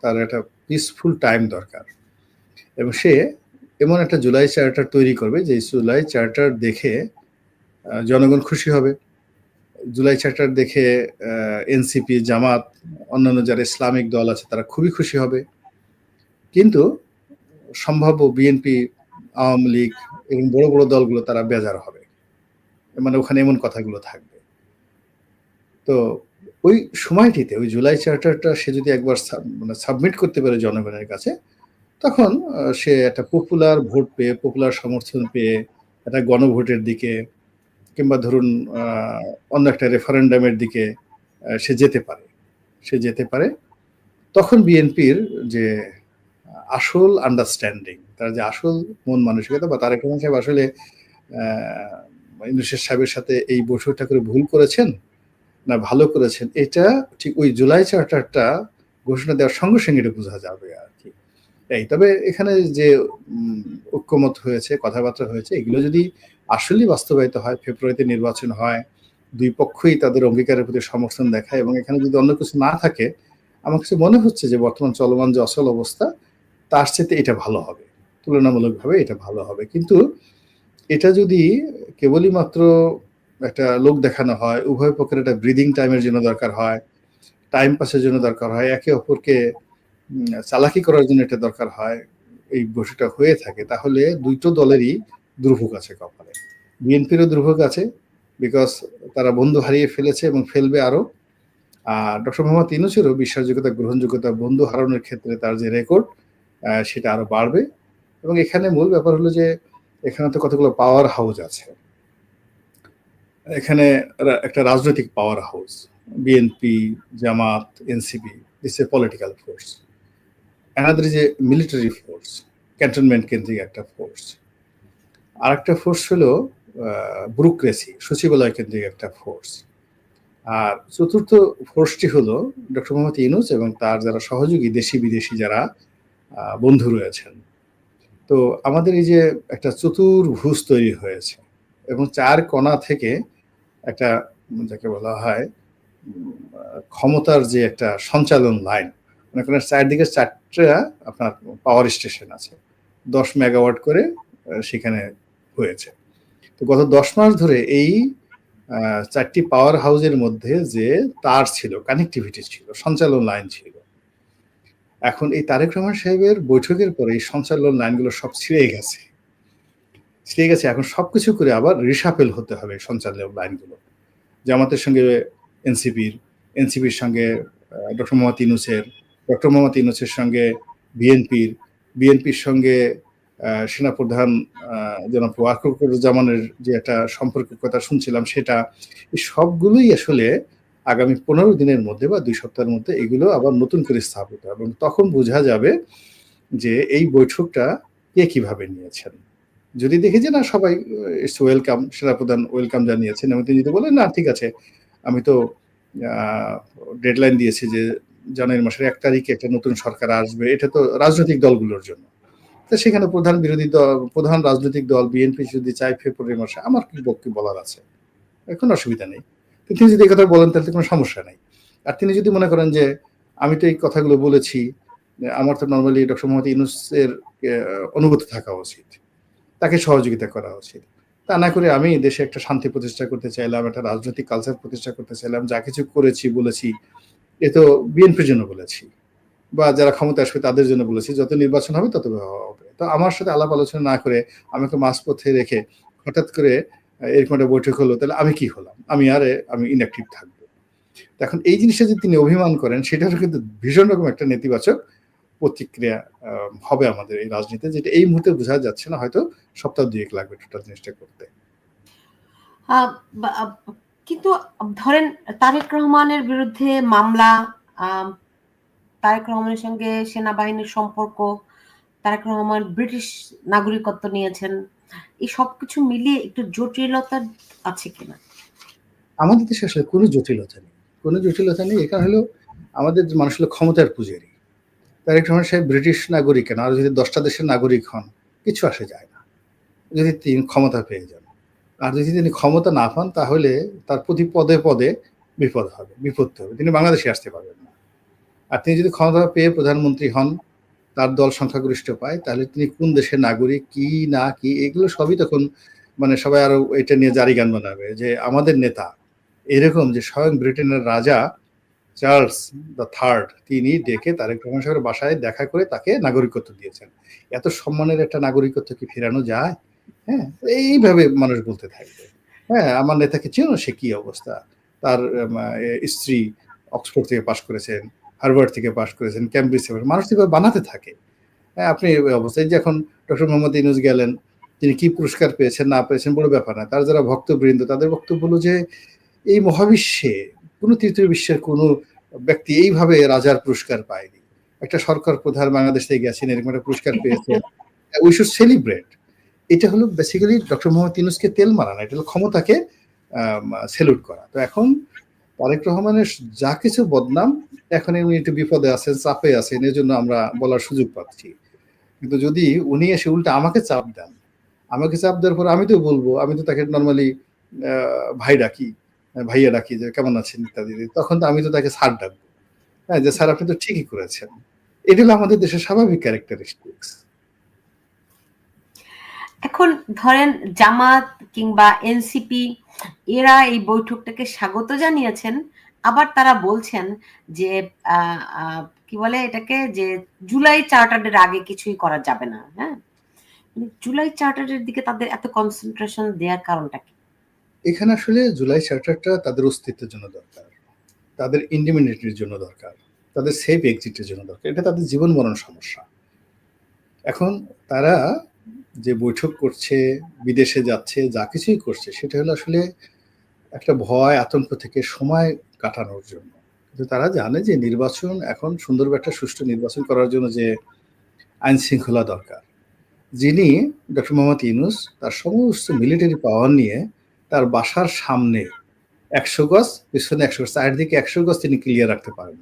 তার একটা পিসফুল টাইম দরকার, এবং সে এমন একটা জুলাই চার্টার তৈরি করবে যে জুলাই চার্টার দেখে জনগণ খুশি হবে। জুলাই চার্টার দেখে এনসিপি, জামাত, অন্যান্য যারা ইসলামিক দল আছে তারা খুবই খুশি হবে। কিন্তু সম্ভাব্য বিএনপি, আওয়ামী লীগ এবং বড় বড় দলগুলো তারা বেজার হবে, মানে ওখানে এমন কথাগুলো থাকবে। তো ওই সময়টিতে ওই জুলাই চার্টারটা সে যদি একবার সাবমিট করতে পারে জনগণের কাছে, তখন সে একটা পপুলার ভোট পেয়ে, পপুলার সমর্থন পেয়ে একটা গণভোটের দিকে, কিংবা ধরুন অন্য একটা রেফারেন্ডামের দিকে সে যেতে পারে। তখন বিএনপির যে আসল আন্ডারস্ট্যান্ডিং, তার যে আসল মন মানসিকতা, বা তারেক রহমান সাহেব আসলে ইউনূস সাহেবের সাথে এই বৈঠকটা করে ভুল করেছেন না ভালো করেছেন, এটা ঠিক ওই জুলাই চার্টারটা ঘোষণা দেওয়ার সঙ্গে সঙ্গে এটা বোঝা যাবে আর কি। তবে এখানে যে ঐক্যমত হয়েছে, কথাবার্তা হয়েছে, এগুলো যদি আসলেই বাস্তবায়িত হয়, ফেব্রুয়ারিতে নির্বাচন হয়, দুই পক্ষই তাদের অঙ্গীকারের প্রতি সমর্থন দেখায়, এবং এখানে যদি অন্য কিছু না থাকে, আমার কাছে মনে হচ্ছে যে বর্তমান চলমান যে অচল অবস্থা তার সাথে এটা ভালো হবে, তুলনামূলকভাবে এটা ভালো হবে। কিন্তু এটা যদি কেবলই মাত্র একটা লোক দেখানো হয়, উভয় পক্ষের একটা ব্রিদিং টাইমের জন্য দরকার হয়, টাইম পাসের জন্য দরকার হয়, একে অপরকে চালাকি করার জন্য এটা দরকার হয়, এই বৈঠকটা হয়ে থাকে, তাহলে দুটো দলেরই দুর্ভোগ আছে কপালে। বিএনপিরও দুর্ভোগ আছে, বিকজ তারা বন্ধু হারিয়ে ফেলেছে এবং ফেলবে আরো। আর ডক্টর মোহাম্মদ ইউনূসেরও বিশ্বাসযোগ্যতা, গ্রহণযোগ্যতা, বন্ধু হারানোর ক্ষেত্রে তার যে রেকর্ড সেটা আরো বাড়বে। এবং এখানে মূল ব্যাপার হলো যে এখানে তো কতগুলো পাওয়ার হাউস আছে, এখানে একটা রাজনৈতিক power house, BNP, Jamaat, NCP, this a political force. Another is a military force, cantonment কেন্দ্রিক একটা ফোর্স। আর একটা ফোর্স হলো ব্যুরোক্রেসি, সচিবালয় কেন্দ্রিক একটা ফোর্স। আর চতুর্থ ফোর্সটি হলো ডক্টর মোহাম্মদ ইউনূস এবং তার যারা সহযোগী দেশি বিদেশি যারা বন্ধু রয়েছেন। তো আমাদের এই যে একটা চতুর্ভুজ তৈরি হয়েছে এবং চার কোণা থেকে একটা যাকে বলা হয় ক্ষমতার যে একটা সঞ্চালন লাইন, মনে করেন চারদিকে চারটা আপনার পাওয়ার স্টেশন আছে, 10 মেগাওয়াট করে সেখানে হয়েছে। তো গত 10 মাস ধরে এই চারটি পাওয়ার হাউসের মধ্যে যে তার ছিল, কানেক্টিভিটি ছিল, সঞ্চালন লাইন ছিল, এখন এই তারেক রহমান সাহেবের বৈঠকের পরে এই সঞ্চালন লাইনগুলো সব ছিঁড়ে গেছে। এখন সবকিছু করে আবার রিসাপেল হতে হবে সঞ্চালন লাইনগুলো। জামাতের সঙ্গে এনসিপির সঙ্গে ডক্টর মোহাম্মদ ইউনূসের, ডক্টর মোহাম্মদ ইউনূসের সঙ্গে বিএনপির সঙ্গে সেনাপ্রধান জনাব ওয়াকারুজ্জামানের যে একটা সম্পর্কের কথা শুনছিলাম, সেটা এই সবগুলোই আসলে আগামী 15 দিনের মধ্যে বা 2 সপ্তাহের মধ্যে এগুলো আবার নতুন করে স্থাপিত হবে এবং তখন বোঝা যাবে যে এই বৈঠকটা কে কিভাবে নিয়েছেন। যদি দেখি যে না সবাই ইটস ওয়েলকাম, সেনাপ্রধান ওয়েলকাম জানিয়েছেন এবং তিনি যদি বলেন না ঠিক আছে, আমি তো ডেডলাইন দিয়েছি যে জানুয়ারি মাসের 1 তারিখে একটা নতুন সরকার আসবে, এটা তো রাজনৈতিক দলগুলোর জন্য। তো সেখানে প্রধান রাজনৈতিক দল বিএনপি যদি চায় ফেব্রুয়ারি মাসে, আমার কি পক্ষে বলার আছে, কোনো অসুবিধা নেই। তিনি যদি এই কথা বলেন তাহলে কোনো সমস্যা নেই। আর তিনি যদি মনে করেন যে আমি তো এই কথাগুলো বলেছি, আমার তো নর্মালি ডক্টর মোহাম্মদ ইউনূসের অনুগত থাকা উচিত, তাকে সহযোগিতা করা উচিত, তা না করে আমি দেশে একটা শান্তি প্রতিষ্ঠা করতে চাইলাম, একটা রাজনৈতিক কালচার প্রতিষ্ঠা করতে চাইলাম, যা কিছু করেছি বলেছি এ তো বিএনপির জন্য বলেছি বা যারা ক্ষমতা আসবে তাদের জন্য বলেছি, যত নির্বাচন হবে তত হবে। তো আমার সাথে আলাপ আলোচনা না করে আমাকে মাঝপথে রেখে হঠাৎ করে এরকম একটা বৈঠক হলো, তাহলে আমি কি হলাম? আমি ইনঅ্যাক্টিভ থাকবো। এখন এই জিনিসটা যদি তিনি অভিমান করেন, সেটারও কিন্তু ভীষণ রকম একটা নেতিবাচক প্রতিক্রিয়া হবে আমাদের এই রাজনীতিতে, যেটা এই মুহূর্তে বোঝা যাচ্ছে না, হয়তো সপ্তাহ 2 লাগবে টোটাল জিনিসটা করতে। কিন্তু ধরেন তারেক রহমানের বিরুদ্ধে মামলা, তারেক রহমানের সঙ্গে সেনাবাহিনীর সম্পর্ক, তারেক রহমান ব্রিটিশ নাগরিকত্ব নিয়েছেন, এই সবকিছু মিলিয়ে একটু জটিলতা আছে কিনা? আমাদের দেশে আসলে কোনো জটিলতা নেই। এখানে হলো আমাদের মানুষ হলো ক্ষমতার পূজারি। তারেক রহমান সাহেব ব্রিটিশ নাগরিক কেন, আর যদি 10টা দেশের নাগরিক হন কিছু আসে যায় না, যদি তিনি ক্ষমতা পেয়ে যান। আর যদি তিনি ক্ষমতা না পান তাহলে তার প্রতি পদে পদে বিপত্তি হবে, তিনি বাংলাদেশে আসতে পারবেন না। আর তিনি যদি ক্ষমতা পেয়ে প্রধানমন্ত্রী হন, তার দল সংখ্যাগরিষ্ঠ পায়, তাহলে তিনি কোন দেশের নাগরিক কি না কি এগুলো সবই তখন মানে সবাই আরো এটা নিয়ে জারি গান বানাবে যে আমাদের নেতা এরকম, যে স্বয়ং ব্রিটেনের রাজা চার্লস দ্য থার্ড তিনি ডেকে তারেক রহমান সাহেবের বাসায় দেখা করে তাকে নাগরিকত্ব দিয়েছেন। এত সম্মানের একটা নাগরিকত্ব কি ফেরানো যায়? হ্যাঁ, এইভাবে মানুষ বলতে থাকবে। হ্যাঁ, আমার নেতাকে চেনো, সে কি অবস্থা, তার স্ত্রী অক্সফোর্ড থেকে পাশ করেছেন, হার্ভার্ড থেকে পাশ করেছেন, ক্যামব্রিজ থেকে, মানুষ বানাতে থাকে। হ্যাঁ, আপনি ওই অবস্থায় যে এখন ডক্টর মোহাম্মদ ইউনূস গেলেন, তিনি কি পুরস্কার পেয়েছেন না পেয়েছেন বড় ব্যাপার না, তার যারা ভক্তবৃন্দ তাদের বক্তব্য হলো যে এই মহাবিশ্বে কোনো তৃতীয় বিশ্বের কোনো ব্যক্তি এইভাবে রাজার পুরস্কার পায়নি। একটা সরকার প্রধান বাংলাদেশ থেকে গেছেন, এরকম একটা পুরস্কার পেয়েছেন, উই শুড সেলিব্রেট। এটা হলো বেসিক্যালি ডক্টর মোহাম্মদ ইউনূসকে তেল মারা না, এটা হলো ক্ষমতাকে সেলুট করা। তো এখন তারেক রহমানের যা কিছু বদনাম, এখন উনি একটু বিপদে আছেন, চাপে আছেন, এই জন্য আমরা বলার সুযোগ পাচ্ছি। কিন্তু যদি উনি এসে উল্টা আমাকে চাপ দেওয়ার পর আমি তো বলবো, আমি তো তাকে নর্মালি ভাইয়া ডাকি যে কেমন আছেন ইত্যাদি, তখন তো আমি তো তাকে স্যার ডাকবো। হ্যাঁ, যে স্যার আপনি তো ঠিকই করেছেন। এটা হলো আমাদের দেশের স্বাভাবিক ক্যারেক্টারিস্টিক্স। এখন ধরেন জামাত কিংবা এনসিপি এরা এই বৈঠকটাকে স্বাগত জানিয়েছেন, আবার তারা বলছেন যে কি বলে এটাকে, যে জুলাই চার্টারের আগে কিছুই করা যাবে না। হ্যাঁ, জুলাই চার্টারের দিকে তাদের এত কনসেন্ট্রেশন দেওয়ার কারণটা কি? এখানে আসলে জুলাই চার্টারটা তাদের অস্তিত্বের জন্য দরকার, তাদের ইন্ডিপেন্ডেন্টের জন্য দরকার, তাদের সেফ এক্সিটের জন্য দরকার। এটা তাদের জীবন মরণ সমস্যা। এখন তারা যে বৈঠক করছে, বিদেশে যাচ্ছে, যা কিছুই করছে, সেটা হলো আসলে একটা ভয় আতঙ্ক থেকে সময় কাটানোর জন্য। কিন্তু তারা জানে যে নির্বাচন এখন সুন্দর একটা সুষ্ঠু নির্বাচন করার জন্য যে আইন শৃঙ্খলা দরকার, যিনি ডক্টর মোহাম্মদ ইউনূস তার সমস্ত মিলিটারি পাওয়ার নিয়ে তার বাসার সামনে 100 গজ, পিছনে 100 গজ, চারদিকে 100 গজ তিনি ক্লিয়ার রাখতে পারেন।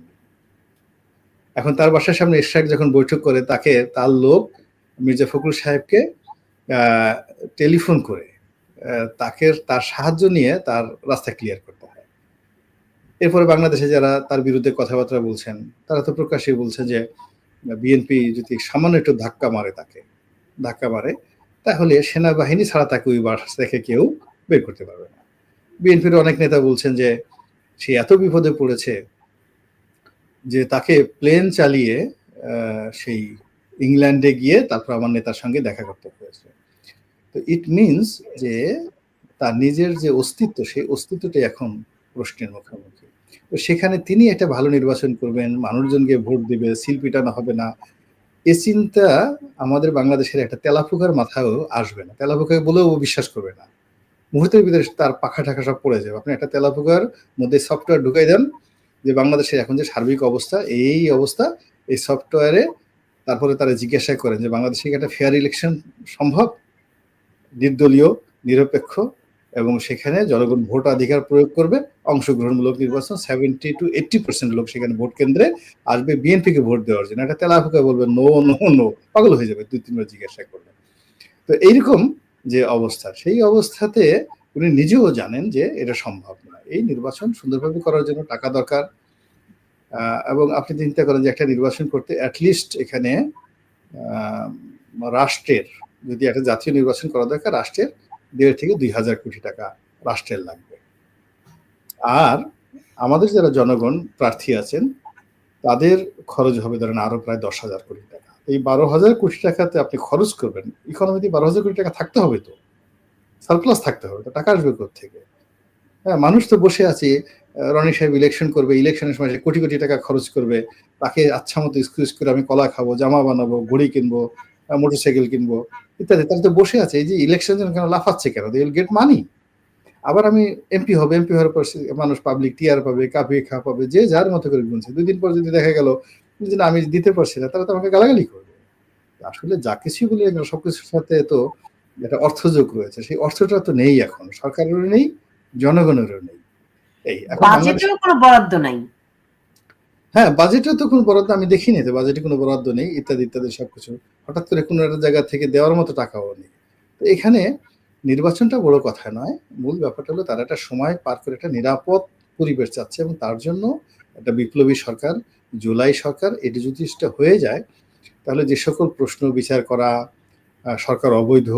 এখন তার বাসার সামনে এরশাদ যখন বৈঠক করে, তাকে তার লোক মির্জা ফখরুল সাহেবকে টেলিফোন করে তাকে তার সাহায্য নিয়ে তার রাস্তা ক্লিয়ার করতে হয়। এরপরে বাংলাদেশে যারা তার বিরুদ্ধে কথাবার্তা বলছেন, তারা তো প্রকাশ্যে বলছে যে বিএনপি যদি সামান্য একটু ধাক্কা মারে, তাহলে সেনাবাহিনী ছাড়া তাকে ওই বাসা থেকে কেউ বের করতে পারবে না। বিএনপির অনেক নেতা বলছেন যে সে এত বিপদে পড়েছে যে তাকে প্লেন চালিয়ে সেই ইংল্যান্ডে গিয়ে তারপর আমার নেতার সঙ্গে দেখা করতে হয়েছে। তো ইট মিনস যে তার নিজের যে অস্তিত্ব, সেই অস্তিত্বটাই এখন প্রশ্নের মুখোমুখি। তো সেখানে তিনি একটা ভালো নির্বাচন করবেন, মানুষজনকে ভোট দিবে, সিল পিটানো হবে না, এ চিন্তা আমাদের বাংলাদেশের একটা তেলাপোকার মাথায়ও আসবে না। তেলাপোকাকে বলেও ও বিশ্বাস করবে না। মুহূর্তের ভিতরে তার পাখা টাখা সব পড়ে যাবে। আপনি একটা তেলাপোকার মধ্যে সফটওয়্যার ঢুকাই দেন যে বাংলাদেশের এখন যে সার্বিক অবস্থা, এই অবস্থা, এই সফটওয়্যারে তারপরে তারা জিজ্ঞাসা করেন যে বাংলাদেশে একটা ফেয়ার ইলেকশন সম্ভব, নির্দলীয়, নিরপেক্ষ, এবং সেখানে জনগণ ভোটাধিকার প্রয়োগ করবে, অংশগ্রহণমূলক নির্বাচন, 70 to 80% লোক সেখানে ভোট কেন্দ্রে আসবে বিএনপিকে ভোট দেওয়ার জন্য। একটা তেলাপোকা বলবে নো নো নো, পাগল হয়ে যাবে 2-3 বার জিজ্ঞাসা করবে। তো এইরকম যে অবস্থা, সেই অবস্থাতে উনি নিজেও জানেন যে এটা সম্ভব না। এই নির্বাচন সুন্দরভাবে করার জন্য টাকা দরকার, এবং আপনি চিন্তা করেন যে একটা নির্বাচন করতে অ্যাটলিস্ট এখানে রাষ্ট্রের, যদি একটা জাতীয় নির্বাচন করা দরকার, রাষ্ট্রের 1,500 থেকে 2,000 কোটি টাকা রাষ্ট্রের লাগবে। আর আমাদের যারা জনগণ প্রার্থী আছেন তাদের খরচ হবে ধরেন আরো প্রায় 10,000 কোটি টাকা। এই 12,000 কোটি টাকাতে আপনি খরচ করবেন, ইকোনমিতে 12,000 কোটি টাকা থাকতে হবে, তো সারপ্লাস থাকতে হবে, তো টাকা আসবে কোত্থেকে? হ্যাঁ, মানুষ তো বসে আছে, রনি সাহেব ইলেকশন করবে, ইলেকশনের সময় কোটি কোটি টাকা খরচ করবে, তাকে আচ্ছা মতো এক্সকিউজ করে আমি কলা খাবো, জামা বানাবো, ঘড়ি কিনবো, মোটরসাইকেল কিনবো ইত্যাদি। তারা তো বসে আছে, এই যে ইলেকশন কেন লাফাচ্ছে কেন? They will get money. আবার আমি এমপি হবে, এমপি হওয়ার পর মানুষ পাবলিক টিয়ার পাবে, কাপে খা পাবে, যে যার মতো করে গুনছে। 2 দিন পর যদি দেখা গেল যে আমি দিতে পারছি না, তারা তো আমাকে গালাগালি করবে। আসলে যা কিছু বলে সবকিছুর সাথে তো একটা অর্থযোগ রয়েছে, সেই অর্থটা তো নেই এখন, সরকারেরও নেই, জনগণেরও নেই। এই এখন বাজেটেও কোনো বরাদ্দ নাই। হ্যাঁ, বাজেটে তো কোনো বরাদ্দ আমি দেখিনি, তো বাজেটে কোনো বরাদ্দ নেই, ইত্যাদি ইত্যাদি সবকিছু হঠাৎ করে কোনো একটা জায়গা থেকে দেওয়ার মতো টাকাও নেই। তো এখানে নির্বাচনটা বড় কথা নয়, মূল ব্যাপারটা হলো তারা একটা সময় পার করে একটা নিরাপদ পরিবেশ চাচ্ছে, এবং তার জন্য একটা বিপ্লবী সরকার, জুলাই সরকার, এটি যদি সেটা হয়ে যায়, তাহলে যে সকল প্রশ্ন বিচার করা, সরকার অবৈধ,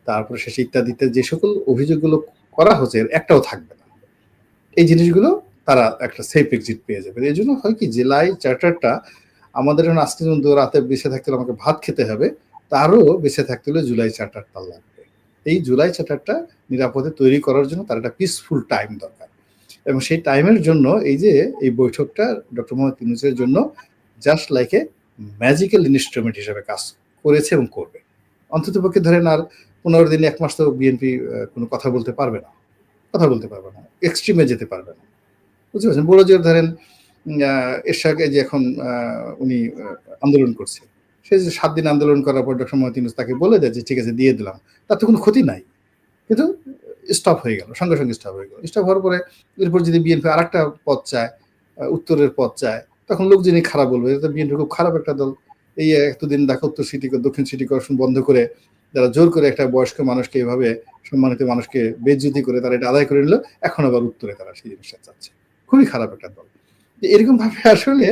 তারপরে শেষে ইত্যাদি ইত্যাদি যে সকল অভিযোগগুলো করা হচ্ছে, একটাও থাকবে না। এই জিনিসগুলো তারা একটা সেফ এক্সিট পেয়ে যাবে। এই জন্য হয় কি, জুলাই চার্টারটা আমাদের এখন আজকে যেমন রাতে বেঁচে থাকতে হলে আমাকে ভাত খেতে হবে, তারও বেঁচে থাকতে হলে জুলাই চার্টারটা লাগবে। এই জুলাই চার্টারটা নিরাপদে তৈরি করার জন্য তার একটা পিসফুল টাইম দরকার, এবং সেই টাইমের জন্য এই যে এই বৈঠকটা ডক্টর মোহাম্মদ ইউনূসের জন্য just like a magical instrument হিসেবে কাজ করেছে এবং করবে। অন্ততপক্ষে ধরেন আর 15 দিন 1 মাস তো বিএনপি কোনো কথা বলতে পারবে না, এক্সট্রিমে যেতে পারবে না, বুঝতে পারছেন? বড় জোর ধরেন এরশাদ যে এখন উনি আন্দোলন করছে, সে যে 7 দিন আন্দোলন করার পর ডক্টর মোহাম্মদ ইউনূস তাকে বলে দেয় যে ঠিক আছে দিয়ে দিলাম, তার তো কোনো ক্ষতি নাই, কিন্তু স্টপ হয়ে গেল, সঙ্গে সঙ্গে স্টপ হয়ে গেল। স্টপ হওয়ার পরে এরপর যদি বিএনপি আরেকটা পদ চায়, উত্তরের পদ চায়, তখন লোকজনই খারাপ বলবে, এটা বিএনপি খুব খারাপ একটা দল। এই এতদিন ঢাকা উত্তর সিটি দক্ষিণ সিটি কর্পোরেশন বন্ধ করে, যারা জোর করে একটা বয়স্ক মানুষকে এভাবে, সম্মানিত মানুষকে বেজ্জতি করে তারা এটা আদায় করে নিল, এখন আবার উত্তরে তারা সেই জিনিসটা চাচ্ছে। খুবই খারাপ একটা দল। এরকম ভাবে আসলে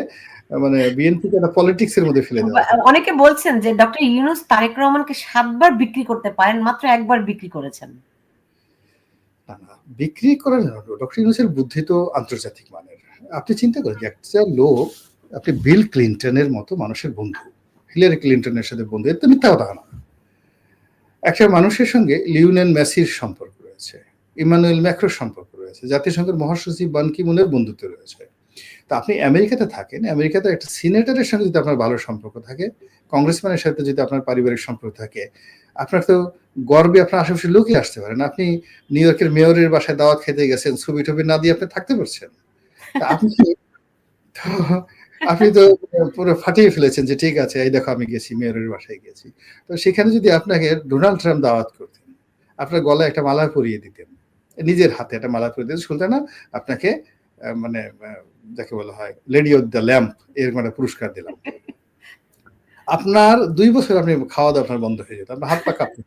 মানে বিএনপিকে একটা পলিটিক্স এর মধ্যে ফেলে দেওয়া হয়। অনেকে বলছেন যে ডক্টর ইউনূস তারেক রহমানকে 7 বার বিক্রি করতে পারেন, মাত্র একবার বিক্রি করেছেন। না, না, বিক্রি করার জন্য ডক্টর ইউনূসের বুদ্ধি তো আন্তর্জাতিক মানের। আপনি চিন্তা করেন যে একটা লোক, আপনি বিল ক্লিনটনের মতো মানুষের বন্ধু, হিলারি ক্লিনটনের সাথে বন্ধু, এর তো মিথ্যা কথা না। একটা মানুষের সঙ্গে লিওনেল মেসির সম্পর্ক রয়েছে, ইমানুয়েল ম্যাক্রোর সম্পর্ক রয়েছে, জাতিসংঘের মহাসচিব বান কি মুনের বন্ধুত্ব রয়েছে। তা আপনি আমেরিকাতে থাকেন, আমেরিকাতে একটা সিনেটরের সঙ্গে যদি আপনার ভালো সম্পর্ক থাকে, কংগ্রেসম্যানের সাথে যদি আপনার পারিবারিক সম্পর্ক থাকে, আপনার তো গর্বে আপনার আশেপাশে লোকই আসতে পারেন। আপনি নিউ ইয়র্কের মেয়রের বাসায় দাওয়াত খেতে গেছেন, ছবি টবি না দিয়ে আপনি থাকতে পারছেন। তা আপনি তো আপনি তো পুরো ফাটিয়ে ফেলেছেন যে ঠিক আছে, এই দেখো আমি গেছি, মেয়রের বাসায় গেছি। তো সেখানে যদি আপনাকে ডোনাল্ড ট্রাম্প দাওয়াত করতেন, আপনার গলায় একটা মালা পরিয়ে দিতেন, নিজের হাতে একটা মালা পরিয়ে দিতেন, সুলতানা আপনাকে মানে যাকে বলা হয় লেডি অফ দ্য ল্যাম্প এর মানে পুরস্কার দিলাম, আপনার 2 বছর আপনি খাওয়া দাওয়া আপনার বন্ধ হয়ে যেত, আপনার হাত পা কাঁপত।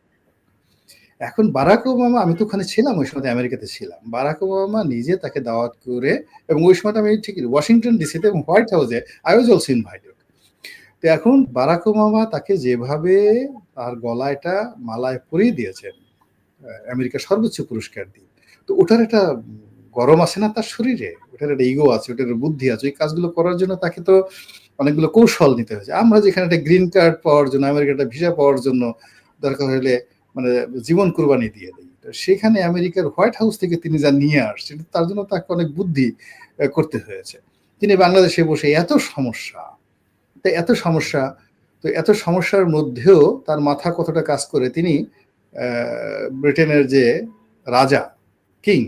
এখন বারাক ওবামা, আমি তো ওখানে ছিলাম, ওই সময় আমেরিকাতে ছিলাম, বারাক ওবামা নিজে তাকে দাওয়াত করে, এবং ওই সময় আমি ঠিক ওয়াশিংটন ডিসিতে এবং হোয়াইট হাউসে আই ওয়াজ অলসো ইনভাইটেড। তো এখন বারাক ওবামা তাকে যেভাবে তার গলায়টা মালায় পরিয়ে দিয়েছেন আমেরিকার সর্বোচ্চ পুরস্কার দিয়ে, তো ওটার একটা গরম আছে না তার শরীরে, ওটার একটা ইগো আছে, ওটার বুদ্ধি আছে, ওই কাজগুলো করার জন্য তাকে তো অনেকগুলো কৌশল নিতে হয়েছে। আমরা যেখানে একটা গ্রিন কার্ড পাওয়ার জন্য, আমেরিকাটা ভিসা পাওয়ার জন্য দরকার হলে মানে জীবন কুরবানি দিয়ে দিই, সেখানে আমেরিকার হোয়াইট হাউস থেকে তিনি যা নিয়ে আসছেন, তার জন্য তাকে অনেক বুদ্ধি করতে হয়েছে। তিনি বাংলাদেশে বসে এত সমস্যা, তো এত সমস্যার মধ্যেও তার মাথা কতটা কাজ করে, তিনি ব্রিটেনের যে রাজা কিং,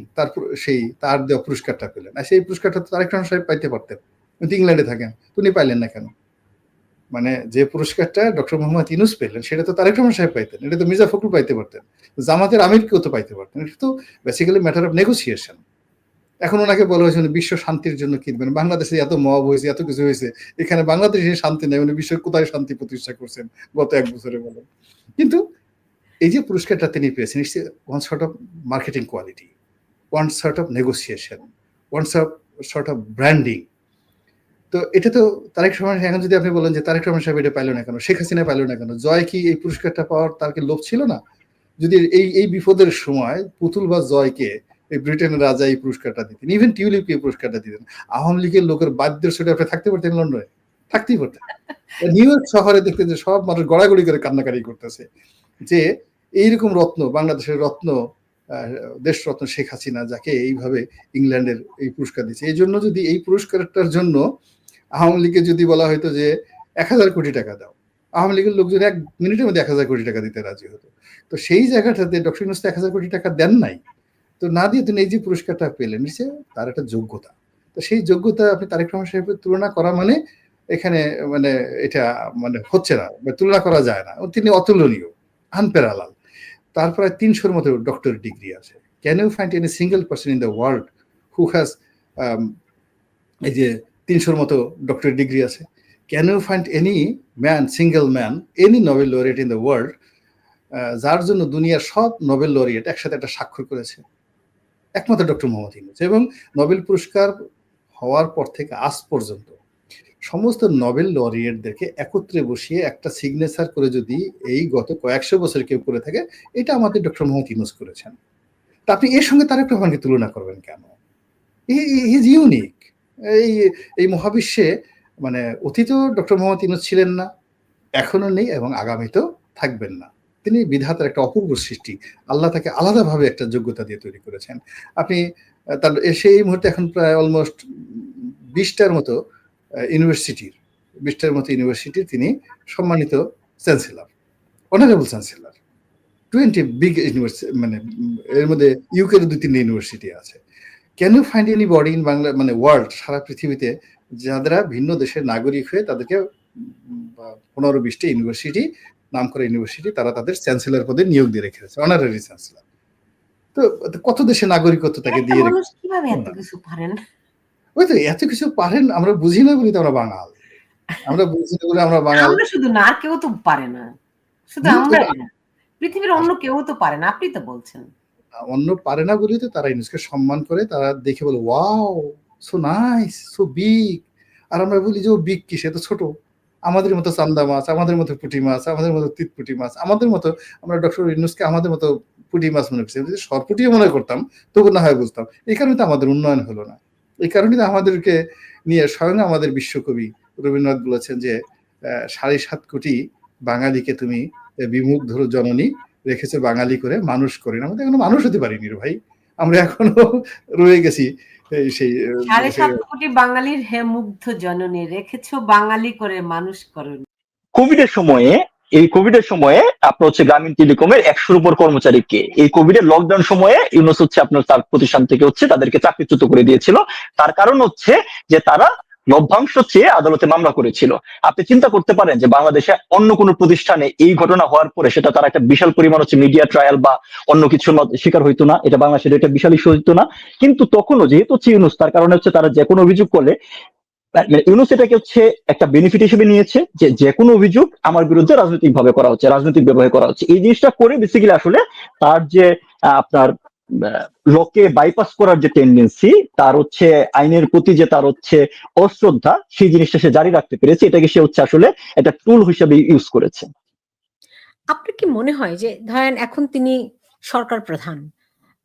তার দেওয়া পুরস্কারটা পেলেন। আর সেই পুরস্কারটা তো তারেক রহমান সাহেব পাইতে পারতেন, কিন্তু ইংল্যান্ডে থাকেন, তিনি পাইলেন না কেন? মানে যে পুরস্কারটা ডক্টর মোহাম্মদ ইউনূস পেলেন, সেটা তো তারেক রহমান সাহেব পাইতেন, এটা তো মির্জা ফখরুল পাইতে পারতেন, জামাতের আমিরকেও তো পাইতে পারতেন। এটা তো বেসিক্যালি ম্যাটার অফ নেগোসিয়েশন। এখন ওনাকে বলা হয়েছে বিশ্ব শান্তির জন্য কিনবেন, বাংলাদেশে এত মব হয়েছে, এত কিছু হয়েছে, এখানে বাংলাদেশে শান্তি নেই, উনি বিশ্বের কোথায় শান্তি প্রতিষ্ঠা করছেন গত 1 বছরে বলেন। কিন্তু এই যে পুরস্কারটা তিনি পেয়েছেন, it's one sort of marketing quality, one sort of negotiation, one sort of branding. তো এটা তো তারেক রহমান, এখন যদি আপনি বলেন যে তারেক রহমান সাহেব এটা পাইল না কেন, শেখ হাসিনা পাইল না কেন, জয় কি এই পুরস্কারটা পাওয়ার তার কি লোভ ছিল না? যদি এই বিপদের সময় পুতুল বা জয়কে এই ব্রিটেনের রাজা এই পুরস্কারটা দিতেন, ইভেন টিউলিপকে এই পুরস্কারটা দিতেন, আওয়ামী লীগের লোকের বাদ্যের সাথে আপনি থাকতে পারতেন লন্ডনে? থাকতেই পারতেন। নিউ ইয়র্ক শহরে দেখতেন যে সব মানুষ গড়াগড়ি করে কান্নাকাটি করতেছে যে এইরকম রত্ন, বাংলাদেশের রত্ন, দেশরত্ন শেখ হাসিনা, যাকে এইভাবে ইংল্যান্ডের এই পুরস্কার দিচ্ছে। এই জন্য যদি এই পুরস্কারটার জন্য আওয়ামী লীগকে যদি বলা হয়তো যে 1000 কোটি টাকা দাও, আওয়ামী লীগের লোকজন 1 মিনিটের মধ্যে 1000 কোটি টাকা দিতে রাজি হতো। তো সেই জায়গাটাতে ডক্টর ইউনূস 1000 কোটি টাকা দেন নাই, তো না দিয়ে তিনি এই যে পুরস্কারটা পেলেন, নিশ্চয় তার একটা যোগ্যতা। তো সেই যোগ্যতা আপনি তারেক রহমান সাহেবের তুলনা করা মানে এখানে মানে এটা মানে হচ্ছে না, তুলনা করা যায় না। তিনি অতুলনীয়, আনপ্যারালাল। তার প্রায় 300-র মতো ডক্টর ডিগ্রি আছে। Can you find any single person in the world who has এই যে 300-র মতো ডক্টর ডিগ্রি আছে? Can you find any single man, any Nobel laureate in the world, যার জন্য দুনিয়ার সব নোবেল লরিয়েট একসাথে একটা স্বাক্ষর করেছে? একমাত্র ডক্টর মোহাম্মদ ইউনূস। এবং নোবেল পুরস্কার হওয়ার পর থেকে আজ পর্যন্ত সমস্ত নোবেল লরিয়েটদেরকে একত্রে বসিয়ে একটা সিগনেচার করে যদি এই গত কয়েকশো বছর কেউ করে থাকে, এটা আমাদের ডক্টর মোহাম্মদ ইউনূস করেছেন। তা আপনি এর সঙ্গে তারেক রহমানকে তুলনা করবেন কেন? Is unique. এই মহাবিশ্বে মানে অতীতেও ডক্টর মোহাম্মদ ইউনূস ছিলেন না, এখনো নেই, এবং আগামীতেও থাকবেন না। তিনি বিধাতার একটা অপূর্ব সৃষ্টি, আল্লাহ তাকে আলাদাভাবে একটা যোগ্যতা দিয়ে তৈরি করেছেন। আপনি তার সেই মুহূর্তে এখন প্রায় অলমোস্ট 20টার মতো ইউনিভার্সিটির তিনি সম্মানিত chancellor, honourable chancellor. 20 big university, মানে এর মধ্যে ইউকের 2-3 ইউনিভার্সিটি আছে। Can you find anybody in Bangla, মানে ওয়ার্ল্ড, সারা পৃথিবীতে, যারা ভিন্ন দেশের নাগরিক হয়ে তাদেরকে 15-20টা ইউনিভার্সিটি, নাম করা ইউনিভার্সিটি, তারা তাদের চ্যান্সেলর পদে নিয়োগ দিয়ে রেখেছে, অনারারি চ্যান্সেলর। তো কত দেশের নাগরিকত্ব তাকে দিয়ে রেখেছে? কিভাবে এত কিছু পারেন? ওই তো এত কিছু পারেন, আমরা বুঝি না বলি তো আমরা বাঙাল, আমরা বুঝি না বলে আমরা বাঙাল। আমরা শুধু না, আর কেউ তো পারে না, শুধু আমরা না, পৃথিবীর অন্য কেউ তো পারে না, আপনি তো বলছেন। অন্য পারে না বলি তো তারা ইউনূসকে সম্মান করে, তারা দেখে বলে wow so nice, so big. আর আমরা বলি যে ও বিগ কি, সে তো ছোট। আমাদের মতো চান্দা মাছ, আমাদের মতো পুঁটি মাছ, আমাদের মতো তিতপুটি মাছ, আমাদের মতো, আমরা ডক্টর ইউনূসকে আমাদের মতো পুঁটি মাছ মনে করছি। যদি সরপুটিও মনে করতাম তবু না হয় বুঝতাম। এই কারণে তো আমাদের উন্নয়ন হলো না। এই কারণে তো আমাদেরকে নিয়ে স্বয়ং আমাদের বিশ্বকবি রবীন্দ্রনাথ বলেছেন যে ৭.৫ কোটি বাঙালিকে তুমি বিমুগ্ধ জননী রেখেছে বাঙালি করে, মানুষ করে না। আমরা এখনো মানুষ হতে পারিনি রে ভাই, আমরা এখনো রয়ে গেছি সেই ৭.৫ কোটি বাঙালির হে মুগ্ধ জননী রেখেছো বাঙালি করে, মানুষ করনি। এই কোভিডের সময়ে আপনার হচ্ছে গ্রামীণ টেলিকমের ১০০-র উপর কর্মচারীকে এই কোভিডের লকডাউন সময়ে ইউনূস হচ্ছে আপনার তার প্রতিষ্ঠান থেকে হচ্ছে তাদেরকে চাকরিচ্যুত করে দিয়েছিল। তার কারণ হচ্ছে যে তারা লভ্যাংশ চেয়ে আদালতে মামলা করেছিল। আপনি চিন্তা করতে পারেন যে বাংলাদেশে অন্য কোনো প্রতিষ্ঠানে এই ঘটনা হওয়ার পরে সেটা তারা একটা বিশাল পরিমাণ হচ্ছে মিডিয়া ট্রায়াল বা অন্য কিছুর শিকার হইতো না, এটা বাংলাদেশের এটা বিশাল ইস্যু হইতো না। কিন্তু তখনও যেহেতু হচ্ছে ইউনূস, তার কারণে হচ্ছে তারা যে কোনো অভিযোগ করলে ইউনূস এটাকে হচ্ছে একটা বেনিফিট হিসেবে নিয়েছে যে যে কোনো অভিযোগ আমার বিরুদ্ধে রাজনৈতিক ভাবে করা হচ্ছে, রাজনৈতিক ব্যবহার করা হচ্ছে। এই জিনিসটা করে বেসিক্যালি আসলে তার যে আপনার লোকে বাইপাস করার যে টেন্ডেন্সি, তার হচ্ছে আইনের প্রতি যে তার হচ্ছে অশ্রদ্ধা, সেই জিনিসটা সে জারি রাখতে পেরেছে। এটাকে সে হচ্ছে আসলে একটা টুল হিসেবে ইউজ করেছে। আপনার কি মনে হয় যে ধরেন এখন তিনি সরকার প্রধান,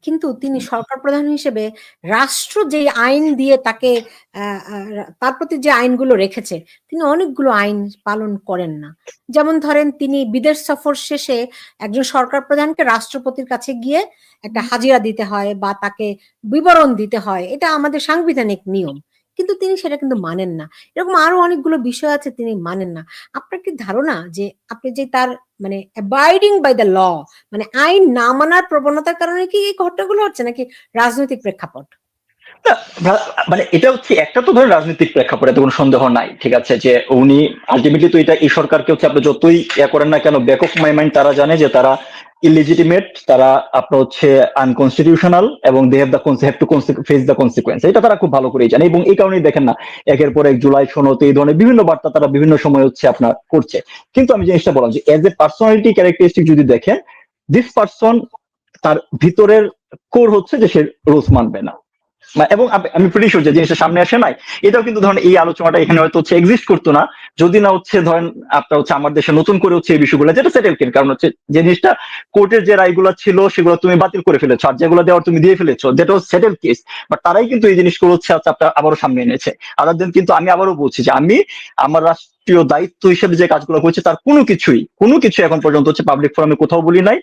কিন্তু তিনি সরকার প্রধান হিসেবে রাষ্ট্র যে আইন দিয়ে তাকে তার প্রতি যে আইনগুলো রেখেছে, তিনি অনেকগুলো আইন পালন করেন না। যেমন ধরেন তিনি বিদেশ সফর শেষে একজন সরকার প্রধানকে রাষ্ট্রপতির কাছে গিয়ে একটা হাজিরা দিতে হয় বা তাকে বিবরণ দিতে হয়, এটা আমাদের সাংবিধানিক নিয়ম, কিন্তু তিনি সেটা কিন্তু মানেন না। এরকম আরো অনেকগুলো বিষয় আছে তিনি মানেন না। আপনার কি ধারণা যে আপনি যে তার মানে অ্যাবাইডিং বাই দ্য ল, মানে আইন না মানার প্রবণতার কারণে কি এই ঘটনাগুলো হচ্ছে, নাকি রাজনৈতিক প্রেক্ষাপট? মানে এটা হচ্ছে একটা তো ধরে রাজনৈতিক প্রেক্ষাপট, এতে কোনো সন্দেহ নাই, ঠিক আছে, যে উনি আলটিমেটলি তো এটা এই সরকারকে হচ্ছে আপনি যতই করেন না কেন, ব্যাক অফ মাই মাইন্ড তারা জানে যে তারা ইলিজিটিমেট, তারা আপনার হচ্ছে আনকনস্টিটিউশনাল এবং they have to face the consequence. এটা তারা খুব ভালো করেই জানে এবং এই কারণেই দেখেন না একের পর এক জুলাই সনদ এই ধরনের বিভিন্ন বার্তা তারা বিভিন্ন সময় হচ্ছে আপনার করছে। কিন্তু আমি জিনিসটা বললাম যে এজ এ পার্সোনালিটি ক্যারেক্টারিস্টিক যদি দেখেন, দিস পার্সন তার ভিতরের কোর হচ্ছে যে সে রুলস মানবে না। এবং আমি প্রিটি শিওর যে জিনিসটা সামনে আসে নাই, এটাও কিন্তু ধরেন এই আলোচনাটা এখানে হয়তো হচ্ছে এক্সিস্ট করতো না যদি না হচ্ছে ধরেন আপনার হচ্ছে আমার দেশে নতুন করে হচ্ছে এই বিষয়গুলো, যেটা সেটেল কেন, কারণ হচ্ছে যে জিনিসটা কোর্টের যে রায়গুলো ছিল সেগুলো তুমি বাতিল করে ফেলেছো, আর যেগুলো দেওয়ার তুমি দিয়ে ফেলেছো, যেটা সেটেল কেস। বাট তারাই কিন্তু এই জিনিসগুলো হচ্ছে আপনার আবারও সামনে এনেছে। আদার দেন কিন্তু আমি আবারও বলছি যে আমি আমার রাষ্ট্রীয় দায়িত্ব হিসেবে যে কাজগুলো করছি তার কোনো কিছু এখন পর্যন্ত হচ্ছে পাবলিক ফোরামে কোথাও বলি নাই,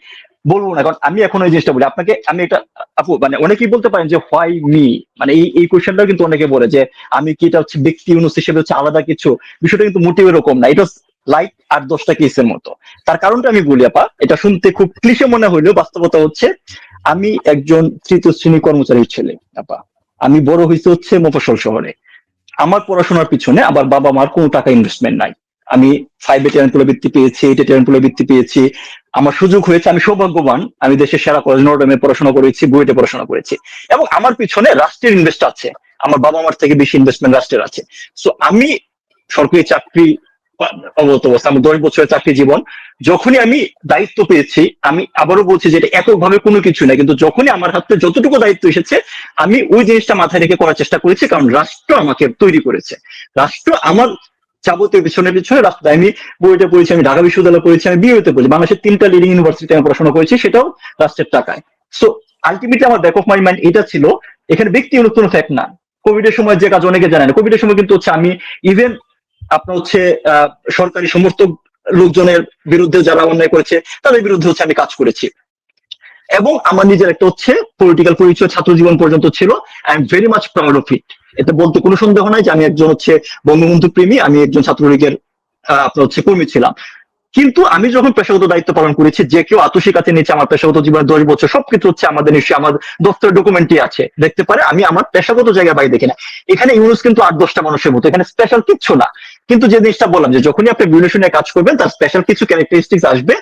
বলবো না। কারণ আমি এখন এই জিনিসটা বলি আপনাকে, আমি এটা আপু মানে অনেকেই বলতে পারেন যে হোয়াই মি, মানে এই কোয়েশ্চেনটা কিন্তু অনেকে বলে যে আমি কি এটা হচ্ছে ব্যক্তি ইউনূস হিসেবে হচ্ছে আলাদা কিছু, বিষয়টা কিন্তু মোটিভ এরকম না। এটা লাইক ৮-১০টা কেসের মতো। তার কারণটা আমি বলি আপা, এটা শুনতে খুব ক্লিশে মনে হইলেও বাস্তবতা হচ্ছে আমি একজন তৃতীয় শ্রেণী কর্মচারীর ছেলে আপা। আমি বড় হয়েছে হচ্ছে মফস্বল শহরে। আমার পড়াশোনার পিছনে আমার বাবা মার কোনো টাকা ইনভেস্টমেন্ট নাই। আমি 5-এ টেন বৃত্তি পেয়েছি, 8-এ টেন বৃত্তি পেয়েছি। আমার সুযোগ হয়েছে, আমি সৌভাগ্যবান, আমি দেশের সেরা কলেজ নটরডেমে পড়াশোনা করেছি, বুয়েটে পড়াশোনা করেছি এবং আমার পিছনে রাষ্ট্রের ইনভেস্ট আছে। আমার বাবা মার থেকে বেশি ইনভেস্টমেন্ট রাষ্ট্রের আছে। সো আমি সরকারি চাকরি অবগত অবস্থা, আমার 10 বছরের চাকরি জীবন, যখনই আমি দায়িত্ব পেয়েছি, আমি আবারও বলছি যে এটা এককভাবে কোনো কিছু না, কিন্তু যখনই আমার হাতে যতটুকু দায়িত্ব এসেছে আমি ওই জিনিসটা মাথায় রেখে করার চেষ্টা করেছি, কারণ রাষ্ট্র আমাকে তৈরি করেছে। রাষ্ট্র আমার যাবতীয় পিছনে রাস্তায়, আমি বুয়েটে পড়েছি, আমি ঢাকা বিশ্ববিদ্যালয়ে পড়েছি, আমি বিএতে পড়েছি, বাংলাদেশের 3টা লিডিং ইউনিভার্সিটিতে আমি পড়াশোনা করেছি, সেটাও রাষ্ট্রের টাকায়। সো আলটিমেটলি আমার ব্যাক অফ মাই মাইন্ড এটা ছিল, এখানে ব্যক্তি কোনো ফ্যাক্ট না। কোভিডের সময় যে কাজ অনেকে জানে না, কোভিডের সময় কিন্তু হচ্ছে আমি ইভেন আপনার হচ্ছে সরকারি সমর্থক লোকজনের বিরুদ্ধে যারা অন্যায় করেছে তাদের বিরুদ্ধে হচ্ছে আমি কাজ করেছি এবং আমার নিজের একটা হচ্ছে পলিটিক্যাল পরিচয় ছাত্র জীবন পর্যন্ত ছিল। I am very much proud of it. এতে বলতে কোনো সন্দেহ নাই যে আমি একজন হচ্ছে বঙ্গবন্ধু প্রেমী, আমি একজন ছাত্রলীগের আপনার হচ্ছে কর্মী ছিলাম। কিন্তু আমি যখন পেশাগত দায়িত্ব পালন করেছি, যে কেউ আত্মস্বীকার নিচ্ছে আমার পেশাগত জীবনে 10 বছর সবকিছু হচ্ছে আমাদের নিশ্চয়ই আমার দফতরের ডকুমেন্টই আছে, দেখতে পারে। আমি আমার পেশাগত জায়গায় বাইরে দেখি না। এখানে ইউনূস কিন্তু 8-10টা মানুষের মতো, এখানে স্পেশাল কিচ্ছু না। কিন্তু যে জিনিসটা বললাম যে যখনই আপনি বিউলেশনে কাজ করবেন তার স্পেশাল কিছু ক্যারেক্টারিস্টিক্স আসবে,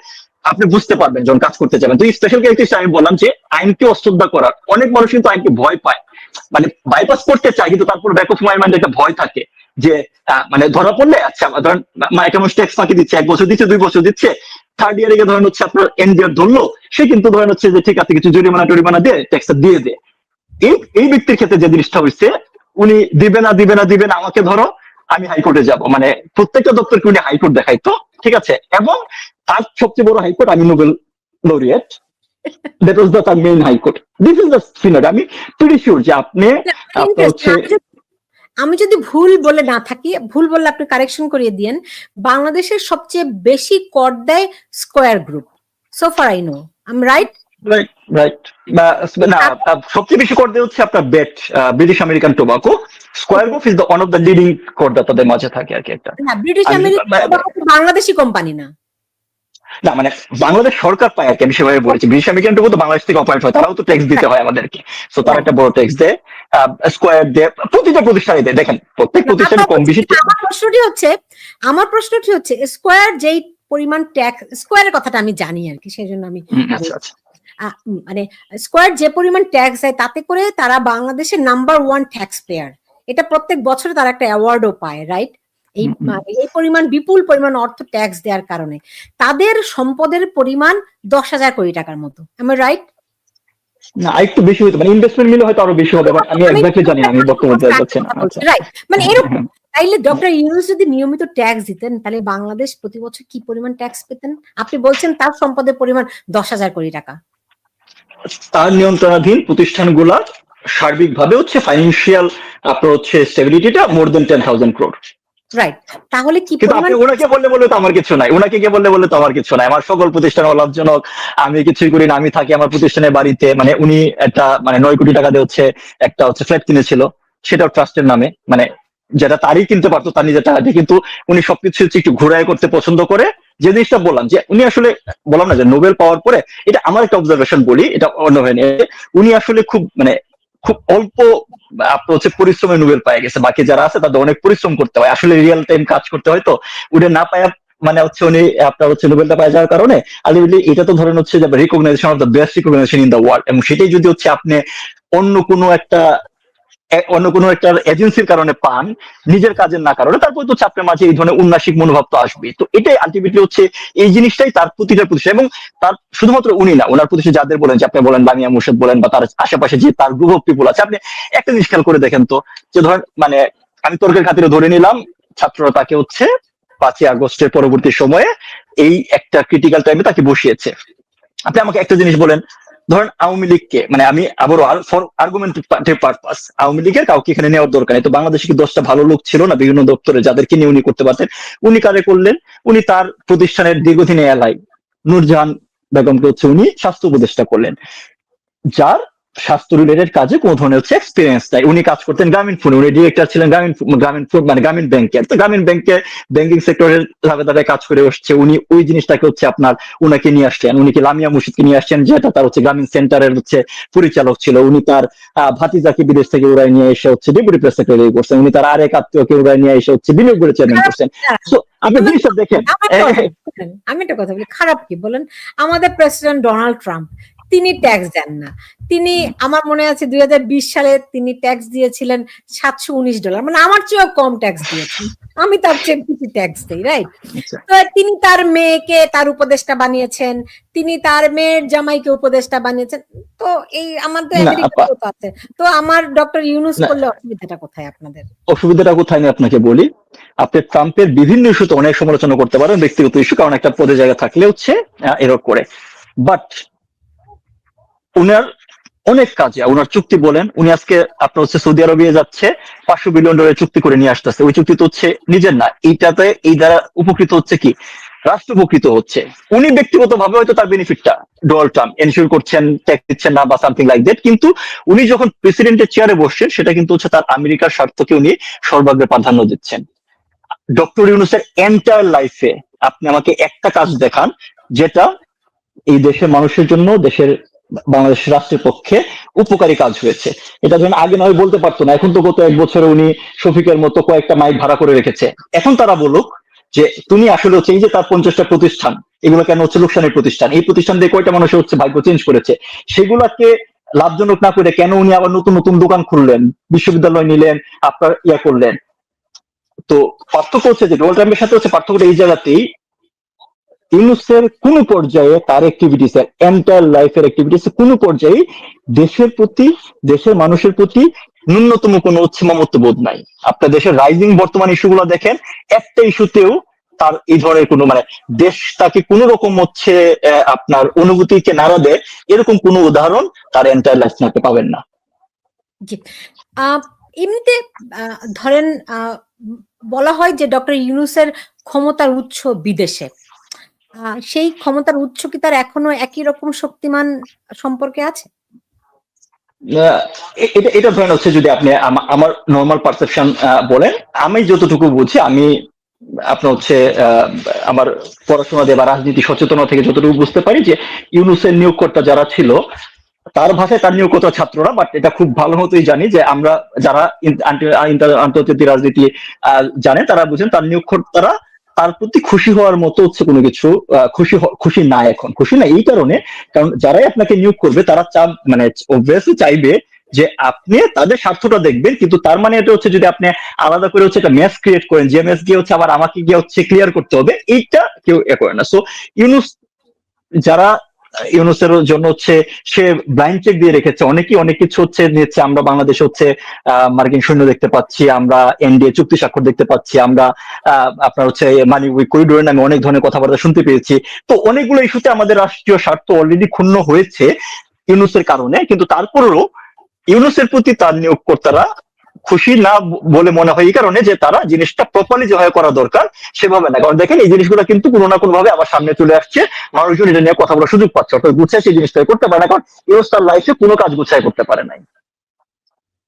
আপনি বুঝতে পারবেন যখন কাজ করতে যাবেন। তো এই স্পেশাল ক্যারেক্টারিস্টিক্স আমি বললাম যে আইনকে অশ্রদ্ধা করার, অনেক মানুষ কিন্তু আইনকে ভয় পায়, মানে বাইপাস করতে চায়, কিন্তু তারপর ব্যাক অফ মাই মাইন্ডে একটা ভয় থাকে যে মানে ধরা পড়লে আচ্ছা ধরেন একটা মানুষ ট্যাক্স ফাঁকি দিচ্ছে, 1 বছর দিচ্ছে, 2 বছর দিচ্ছে, থার্ড ইয়ারে গিয়ে ধরেন হচ্ছে আপনার এনডিআর ধরলো, সে কিন্তু ধরেন হচ্ছে যে ঠিক আছে কিছু জরিমানা টরিমানা দিয়ে ট্যাক্সটা দিয়ে দেয়। এই ব্যক্তির ক্ষেত্রে যে জিনিসটা হয়েছে, উনি দিবে না আমাকে ধরো, আমি হাইকোর্টে যাব, মানে প্রত্যেকটা দপ্তরকে উনি হাইকোর্ট দেখাইতো, ঠিক আছে, এবং তার সবচেয়ে বড় হাইকোর্ট আমি Nobel laureate, that was the main high court. This is the scenery. আমি প্রিটি শিওর যে আপনি আপনার হচ্ছে আমি যদি ভুল বলে না থাকি, ভুল বললে আপনি কারেকশন করিয়ে দিয়েন, বাংলাদেশের সবচেয়ে বেশি কর দেয় Square group, so far I know, I am right? Right right না, সবচেয়ে বেশি কর দেয় হচ্ছে আপনার BAT, British American Tobacco. Square group is the one of the leading করদাতাদের মাঝে থাকে আর কি একটা। না, ব্রিটিশ আমেরিকান বাংলাদেশি কোম্পানি না। না মানে বাংলাদেশ সরকার পায় আর কি, আমি সেভাবে বলেছি। ব্রিটিশ আমেরিকান টোবাকো তো বাংলাদেশ থেকে অপারেট হয়, তারাও তো ট্যাক্স দিতে হয় আমাদেরকে, সো তারা একটা বড় ট্যাক্স দেয়। স্কয়ার দেয়, প্রতিটা প্রতিষ্ঠানে দেয়। দেখেন প্রত্যেক প্রতিষ্ঠানে কম বেশি। আমার প্রশ্নটি হচ্ছে স্কয়ার যেই পরিমাণ ট্যাক্স, স্কয়ারের কথাটা আমি জানি আর কি, সেই জন্য আমি মানে স্কয়ার যে পরিমাণ ট্যাক্স দেয় তাতে করে তারা বাংলাদেশের নাম্বার 1 ট্যাক্স পেয়ার। এটা প্রত্যেক বছরে তারা একটা অ্যাওয়ার্ডও পায়, রাইট? এই পরিমাণ বিপুল পরিমাণ অর্থ ট্যাক্স দেওয়ার কারণে তাদের সম্পদের পরিমাণ 10,000 কোটি টাকার মতো, am I right? না একটু বেশি হতো, মানে ইনভেস্টমেন্ট মিলে হয়তো আরো বেশি হবে, বাট আমি এক্স্যাক্টলি জানি না, আমি বর্তমানে যাচ্ছি না। রাইট, মানে এরকম। তাইলে ডক্টর ইউনূস যদি নিয়মিত ট্যাক্স দিতেন তাহলে বাংলাদেশ প্রতি বছর কি পরিমাণ ট্যাক্স পেতেন? আপনি বলছেন তার সম্পদের পরিমাণ 10,000 কোটি টাকা। তার নিয়ন্ত্রণাধীন প্রতিষ্ঠানগুলা সার্বিকভাবে হচ্ছে ফাইন্যান্সিয়াল আপনার হচ্ছে স্টেবিলিটিটা মোর দেন 10,000 crore। রাইট, তাহলে কি কিন্তু আপনি ওনাকে বললে তো আমার কিছু নাই, ওনাকে গিয়ে বললে তো আমার কিছু নাই। আমার সকল প্রতিষ্ঠান অলাভজনক, আমি কিছুই করি না, আমি থাকি আমার প্রতিষ্ঠানের বাড়িতে। মানে উনি একটা মানে 9 কোটি টাকা দিয়ে হচ্ছে একটা হচ্ছে ফ্ল্যাট কিনেছিল, সেটাও ট্রাস্টের নামে, মানে যেটা তারই কিনতে পারতো তার নিজের টাকা দিয়ে, কিন্তু উনি সবকিছু হচ্ছে একটু ঘোরায় করতে পছন্দ করে। যে জিনিসটা বললাম যে উনি আসলে বললাম না যে নোবেল পাওয়ার পরে, এটা আমার একটা অবজারভেশন বলি, এটা অন্য হয় উনি আসলে খুব অল্প আপনার হচ্ছে পরিশ্রমে নোবেল পায় গেছে, বাকি যারা আছে তাদের অনেক পরিশ্রম করতে হয়, আসলে রিয়েল টাইম কাজ করতে হয়, তো উনি না পায় মানে হচ্ছে উনি আপনার হচ্ছে নোবেলটা পায় যাওয়ার কারণে আলটিমেটলি এটা তো ধরেন হচ্ছে যে recognition of the best recognition in the world, এবং সেটাই যদি হচ্ছে আপনি অন্য কোনো একটা এজেন্সির কারণে পান, নিজের কাজের না কারণে, তারপর তো আপনার মাঝে এই ধরনের উন্নাসিক মনোভাব তো আসবেই। তো এটাই আলটিমেটলি হচ্ছে এই জিনিসটাই তার প্রতিটা প্রতিষ্ঠান, এবং তার শুধুমাত্র উনি না, ওনার প্রতিষ্ঠান যাদের বলেন, যে আপনি বলেন লামিয়া মুর্শেদ বলেন, বা তার আশেপাশে যে তার গ্রুপ অফ পিপল আছে, আপনি একটা জিনিস খেয়াল করে দেখেন তো, যে ধরেন মানে আমি তর্কের খাতিরে ধরে নিলাম ছাত্ররা তাকে হচ্ছে 5ই আগস্টের পরবর্তী সময়ে এই একটা ক্রিটিক্যাল টাইমে তাকে বসিয়েছে। আপনি আমাকে একটা জিনিস বলেন, ধরেন আওয়ামী লীগকে, মানে আমি আবারও ফর আর্গুমেন্টেটিভ পারপাস, আওয়ামী লীগের কাউকে এখানে নেওয়ার দরকার নেই। তো বাংলাদেশে কি 10টা ভালো লোক ছিল না বিভিন্ন দপ্তরে, যাদেরকে নিয়ে উনি করতে পারতেন? উনি কারে করলেন? উনি তার প্রতিষ্ঠানের দীর্ঘদিনে এলাই নূরজাহান বেগমকে হচ্ছে উনি স্বাস্থ্য উপদেষ্টা করলেন, যার স্বাস্থ্য রিলেটেড কাজে কোনো ধরনের হচ্ছে এক্সপিরিয়েন্স নাই। উনি কাজ করতেন গ্রামীণ ফোনে, উনি ডিরেক্টর ছিলেন গ্রামীণ ব্যাংকের। তো গ্রামীণ ব্যাংকে ব্যাংকিং সেক্টরের ধারে কাজ করে আসছে উনি, ওই জিনিসটাকে হচ্ছে আপনার উনাকে নিয়ে আসছেন, উনি কি লামিয়া মুর্শিদকে নিয়ে আসছেন, যেটা তার হচ্ছে গ্রামীণ সেন্টারের হচ্ছে পরিচালক ছিল। উনি তার ভাতিজাকে বিদেশ থেকে উড়াই নিয়ে এসে হচ্ছে ডেপুটি প্রেস সেক্রেটারি করছেন, উনি তার আরেক আত্মীয়কে উড়াই নিয়ে এসে হচ্ছে বিনিয়োগ বোর্ডের চেয়ারম্যান করছেন। তো আপনি জিনিসটা দেখেন, আমি একটা কথা বলি, খারাপ কি বলেন? আমাদের প্রেসিডেন্ট ডোনাল্ড ট্রাম্প, তিনি ট্যাক্স দেন না। তিনি, আমার মনে আছে 2020 সালে তিনি ট্যাক্স দিয়েছিলেন $719, মানে আমার চেয়েও কম ট্যাক্স দিয়েছেন, আমি তার চেয়ে বেশি ট্যাক্স দিই, রাইট? তো তিনি তার মেয়েকে তার উপদেষ্টা বানিয়েছেন, তিনি তার মেয়ের জামাইকে উপদেষ্টা বানিয়েছেন। তো এই আমাদের আমেরিকাতে তো আছে, তো আমার ডক্টর ইউনূস করলে অসুবিধাটা কোথায় আপনাদের? অসুবিধাটা কোথায় আমি আপনাকে বলি, আপনি ট্রাম্পের বিভিন্ন ইস্যুতে অনেক সমালোচনা করতে পারেন, ব্যক্তিগত ইস্যু, কারণ একটা পদে জায়গা থাকলে হচ্ছে এরকম করে, বাট উনার অনেক কাজে, উনার চুক্তি বলেন, উনি আজকে আপনার হচ্ছে সৌদি আরবে যাচ্ছে, $500 বিলিয়ন চুক্তি করে নিয়ে আসতেছে। ওই চুক্তি তো হচ্ছে নিজের না, এইটাতে এই দ্বারা উপকৃত হচ্ছে কি রাষ্ট্র উপকৃত হচ্ছে। উনি ব্যক্তিগত ভাবে হয়তো তার বেনিফিটটা ডোনাল্ড ট্রাম্প এনশিওর করছেন, ট্যাক্স দিচ্ছেন না বা সামথিং লাইক দ্যাট, কিন্তু উনি যখন প্রেসিডেন্টের চেয়ারে বসছেন, সেটা কিন্তু হচ্ছে তার আমেরিকার স্বার্থকে উনি সর্বাগ্রে প্রাধান্য দিচ্ছেন। ডক্টর ইউনূসের এন্টায়ার লাইফে আপনি আমাকে একটা কাজ দেখান যেটা এই দেশের মানুষের জন্য, দেশের বাংলাদেশ রাষ্ট্রের পক্ষে উপকারী কাজ হয়েছে। এটা যখন আগে নয় বলতে পারতো না, এখন তো গত 1 বছরে উনি শফিকের মতো কয়েকটা মাইক ভাড়া করে রেখেছে। এখন তারা বলুক যে তুমি আসলে হচ্ছে এই যে তার 50টা প্রতিষ্ঠান, এগুলো কেন হচ্ছে লোকসানের প্রতিষ্ঠান, এই প্রতিষ্ঠান দিয়ে কয়টা মানুষ হচ্ছে ভাগ্য চেঞ্জ করেছে, সেগুলাকে লাভজনক না করে কেন উনি আবার নতুন নতুন দোকান খুললেন, বিশ্ববিদ্যালয় নিলেন, আপনার করলেন। তো পার্থক্য হচ্ছে যে ডোনাল্ড ট্রাম্পের সাথে হচ্ছে পার্থক্যটা এই জায়গাতেই, ইউনূসের কোন পর্যায়ে তার অ্যাক্টিভিটিস, এন্টায়ার লাইফের অ্যাক্টিভিটিস কোন পর্যায়ে দেশের প্রতি, দেশের মানুষের প্রতি ন্যূনতম কোনো হচ্ছে মমত্ব বোধ নাই। আপনার দেশের রাইজিং বর্তমান ইস্যুগুলো দেখেন, একটা ইস্যুতেও তার এই ধরনের কোনো মানে দেশ তাকে কোন রকম হচ্ছে আপনার অনুভূতিকে নাড়া দেয় এরকম কোনো উদাহরণ তার এন্টায়ার লাইফ আপনি পাবেন না। জি। এমনিতে ধরেন বলা হয় যে ডক্টর ইউনূসের ক্ষমতার উৎস বিদেশে, সেই ক্ষমতার উৎস কি তার এখনো একই রকম শক্তিমান সম্পর্কে আছে? এটা ধরেন হচ্ছে যদি আপনি আমার নর্মাল পারসেপশন বলেন, আমি যতটুকু বুঝি, আমি আপনার হচ্ছে আমার পড়াশোনা দিয়ে বা রাজনীতি সচেতনতা থেকে যতটুকু বুঝতে পারি যে ইউনূসের নিয়োগকর্তা যারা ছিল তার ভাষায় তার নিয়োগকর্তা ছাত্ররা, বাট এটা খুব ভালো মতোই জানি যে আমরা যারা আন্তর্জাতিক রাজনীতি জানে তারা বুঝেন তার নিয়োগকর্তারা তার প্রতি খুশি হওয়ার মতো হচ্ছে কোনো কিছু খুশি না, এখন খুশি না এই কারণে, কারণ যারাই আপনাকে নিয়োগ করবে তারা মানে অবভিয়াসলি চাইবে যে আপনি তাদের স্বার্থটা দেখবেন, কিন্তু তার মানে এটা হচ্ছে যদি আপনি আলাদা করে হচ্ছে একটা ম্যাচ ক্রিয়েট করেন যে ম্যাচ গিয়ে হচ্ছে আবার আমাকে গিয়ে হচ্ছে ক্লিয়ার করতে হবে, এইটা কেউ করে না। সো ইউনূস যারা ইউনূসের জন্য হচ্ছে সে ব্লাইন্ড চেক দিয়ে রেখেছে, অনেকেই অনেক কিছু হচ্ছে নিচ্ছে, আমরা বাংলাদেশে হচ্ছে মার্কিন সৈন্য দেখতে পাচ্ছি, আমরা এনডিএ চুক্তি স্বাক্ষর দেখতে পাচ্ছি, আমরা আপনার হচ্ছে মানি উই করিডোর নামে অনেক ধরনের কথাবার্তা শুনতে পেয়েছি। তো অনেকগুলো ইস্যুতে আমাদের রাষ্ট্রীয় স্বার্থ অলরেডি ক্ষুণ্ণ হয়েছে ইউনূসের কারণে, কিন্তু তারপরেও ইউনূসের প্রতি তার নিয়োগকর্তারা খুশি না বলে মনে হয় এই কারণে যে তারা জিনিসটা প্রপারলি যেভাবে করা দরকার সেভাবে না। কারণ দেখেন এই জিনিসগুলো কিন্তু কোনো না কোনো ভাবে আবার সামনে চলে আসছে, মানুষজন এটা নিয়ে কথা বলার সুযোগ পাচ্ছে, অর্থাৎ গুছায় সেই জিনিসটা করতে পারে না, কারণ ইউনূস তার লাইফে কোনো কাজ গুছায় করতে পারে নাই।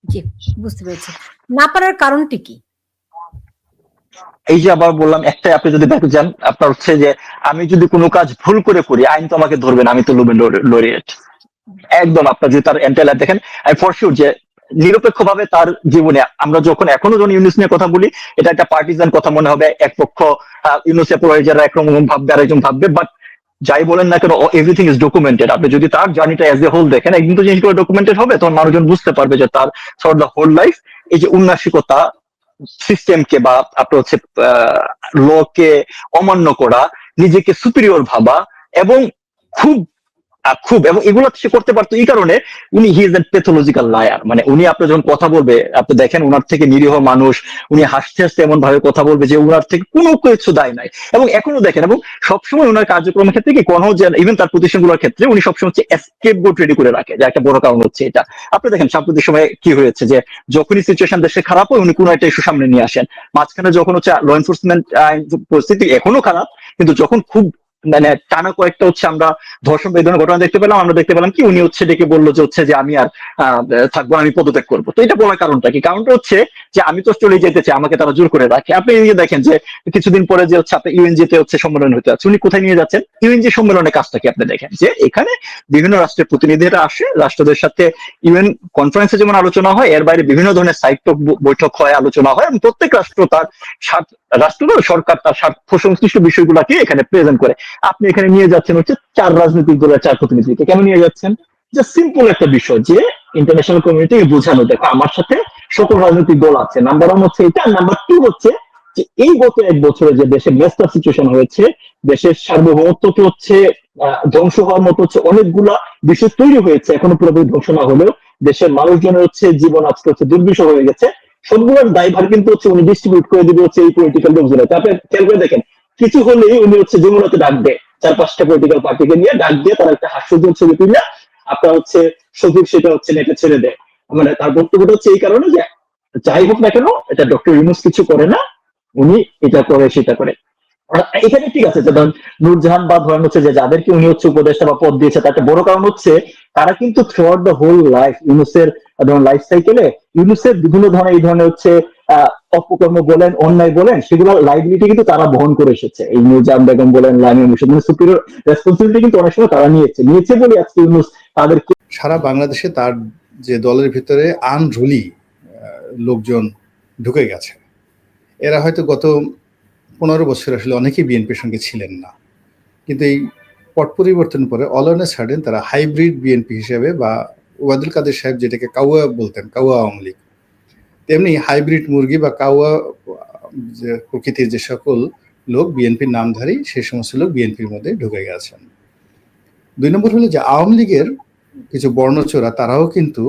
জি, বুঝতে পেরেছি। না পারার কারণটি কি? এই যে আবার বললাম, একটাই, আপনি যদি দেখে যান আপনার হচ্ছে যে আমি যদি কোনো কাজ ভুল করে করি আইন তো আমাকে ধরবে না, আমি তো নোবেল লরিয়েট। একদম আপনার যদি তার এন্টায়ার দেখেন, আমি ফর শিওর যে নিরপেক্ষভাবে তার জীবনে আমরা যখন এখনো যখন ইউনূস নিয়ে কথা বলি এটা একটা পার্টিজান কথা মনে হবে, এক পক্ষ ইউনূসের প্রয়োজনরা একরকম ভাববে আর একজন ভাববে, বাট যাই বলেন না কেন এভরিথিং ইজ ডকুমেন্টেড। আপনি যদি তার জার্নিটা এজ এ হোল দেখেন একদিন তো জিনিসগুলো ডকুমেন্টেড হবে, তখন মানুষজন বুঝতে পারবে যে তার থ্রু দ্য হোল লাইফ এই যে উন্নাসিকতা, সিস্টেমকে বা আপনার হচ্ছে লকে অমান্য করা, নিজেকে সুপিরিয়র ভাবা এবং খুব এবং এগুলো সে করতে পারতো এই কারণে উনি he is a pathological liar. মানে উনি আপনার যখন কথা বলবে আপনি দেখেন উনার থেকে নিরীহ মানুষ, উনি হাসতে হাসতে এমন ভাবে কথা বলবে যে উনার থেকে কোনো কিছু দায় নাই, এবং এখনো দেখেন এবং সবসময় উনার কার্যক্রমের ক্ষেত্রে কি কোনো যে ইভেন তার প্রতিষ্ঠানগুলোর ক্ষেত্রে উনি সবসময় হচ্ছে এসকেপ বোট রেডি করে রাখে, যে একটা বড় কারণ হচ্ছে এটা। আপনি দেখেন সাম্প্রতিক সময়ে কি হয়েছে যে যখনই সিচুয়েশন দেশে খারাপ হয় উনি কোনো একটা ইস্যু সামনে নিয়ে আসেন, মাঝখানে যখন হচ্ছে ল এনফোর্সমেন্ট পরিস্থিতি এখনো খারাপ, কিন্তু যখন খুব মানে টানা কয়েকটা হচ্ছে আমরা ধর্ষণ এই ধরনের ঘটনা দেখতে পেলাম, আমরা দেখতে পেলাম কি উনি হচ্ছে ডেকে বললো যে হচ্ছে যে আমি আর থাকবো, আমি পদত্যাগ করবো। তো এটা বলার কারণটা কি? কারণটা হচ্ছে যে আমি তো চলে যেতে চাই, আমাকে তারা জোর করে রাখে। আপনি দেখেন যে কিছুদিন পরে যে হচ্ছে আপনি ইউএনজি তে হচ্ছে সম্মেলন হতে যাচ্ছে, উনি কোথায় নিয়ে যাচ্ছেন? ইউএনজি সম্মেলনের কাজটা কি আপনি দেখেন যে এখানে বিভিন্ন রাষ্ট্রের প্রতিনিধিরা আসে, রাষ্ট্রদের সাথে ইউএন কনফারেন্সে যেমন আলোচনা হয় এর বাইরে বিভিন্ন ধরনের সাইট বৈঠক হয়, আলোচনা হয়, এবং প্রত্যেক রাষ্ট্র তার সরকার তার স্বার্থ সংশ্লিষ্ট বিষয়গুলোকে এখানে প্রেজেন্ট করে। আপনি এখানে নিয়ে যাচ্ছেন হচ্ছে 4 রাজনৈতিক দলের 4 প্রতিনিধিকে। কেন নিয়ে যাচ্ছেন? যে সিম্পল একটা বিষয় যে ইন্টারন্যাশনাল কমিউনিটিকে বোঝানো, দেখো আমার সাথে সকল রাজনৈতিক দল আছে। নাম্বার 1 হচ্ছে এটা, নাম্বার 2 হচ্ছে যে এই গত 1 বছরে যে দেশে মেস্টা সিচুয়েশন হয়েছে, দেশের সার্বভৌমত্বকে হচ্ছে ধ্বংস হওয়ার মতো হচ্ছে অনেকগুলা বিষয় তৈরি হয়েছে, এখনো পুরোপুরি ধ্বংস না হলেও দেশের মানুষজনের হচ্ছে জীবন আজকে হচ্ছে দুর্বিষহ হয়ে গেছে। সবগুলোর দায়ভার কিন্তু হচ্ছে উনি ডিস্ট্রিবিউট করে দিবে হচ্ছে এই পলিটিক্যাল লোকজনের। আপনি খেয়াল করে দেখেন কিছু হলেই উনি হচ্ছে যমুনাতে ডাক দেয়, 4-5টা পলিটিক্যাল পার্টিকে নিয়ে ডাক দিয়ে তারা একটা হাস্যজ্জ্বল ছবি তুলে আপনার হচ্ছে সজীব সেটা হচ্ছে নেটে ছেড়ে দেয়। মানে তার বক্তব্যটা হচ্ছে এই কারণে যে যাই হোক না কেন এটা ডক্টর ইউনূস কিছু করে না, উনি এটা করে সেটা করে। এখানে ঠিক আছে যে ধরেন নূরজাহান বা ধরেন হচ্ছে যে যাদেরকে উনি হচ্ছে উপদেষ্টা বা পদ দিয়েছে তার একটা বড় কারণ হচ্ছে তারা কিন্তু throughout the whole life ইউনূসের ধরুন লাইফ সাইকেলে ইউনূসের বিভিন্ন ধরনের এই ধরনের হচ্ছে অপকর্ম বলেন, অন্যায় বলেন, সেগুলো লাইবিলিটি কিন্তু তারা বহন করে এসেছে। এই নূরজাহান বেগম বলেন, লামিয়া মুর্শিদ, মানে সুপিরিয়র রেসপন্সিবিলিটি কিন্তু অনেক সময় তারা নিয়েছে বলে আজকে ইউনূস তাদেরকে সারা বাংলাদেশে তার যে দলের ভিতরে আনরুলি লোকজন ঢুকে গেছে, এরা হয়তো গত 15 বছর আসলে অনেকেই বিএনপির সঙ্গে ছিলেন না, কিন্তু এই পট পরিবর্তন পরে অল অন এ সাডেন তারা হাইব্রিড বিএনপি হিসেবে, বা ওবায়দুল কাদের সাহেব যেটাকে কাউয়া বলতেন, কাউয়া আওয়ামী লীগ, তেমনি হাইব্রিড মুরগি বা কাউয়া যে প্রকৃতির যে সকল লোক বিএনপির নামধারী সেই সমস্ত লোক বিএনপির মধ্যে ঢুকে গেছেন। 2 নম্বর হলো যে আওয়ামী লীগের কিছু বর্ণচোরা তারাও কিন্তু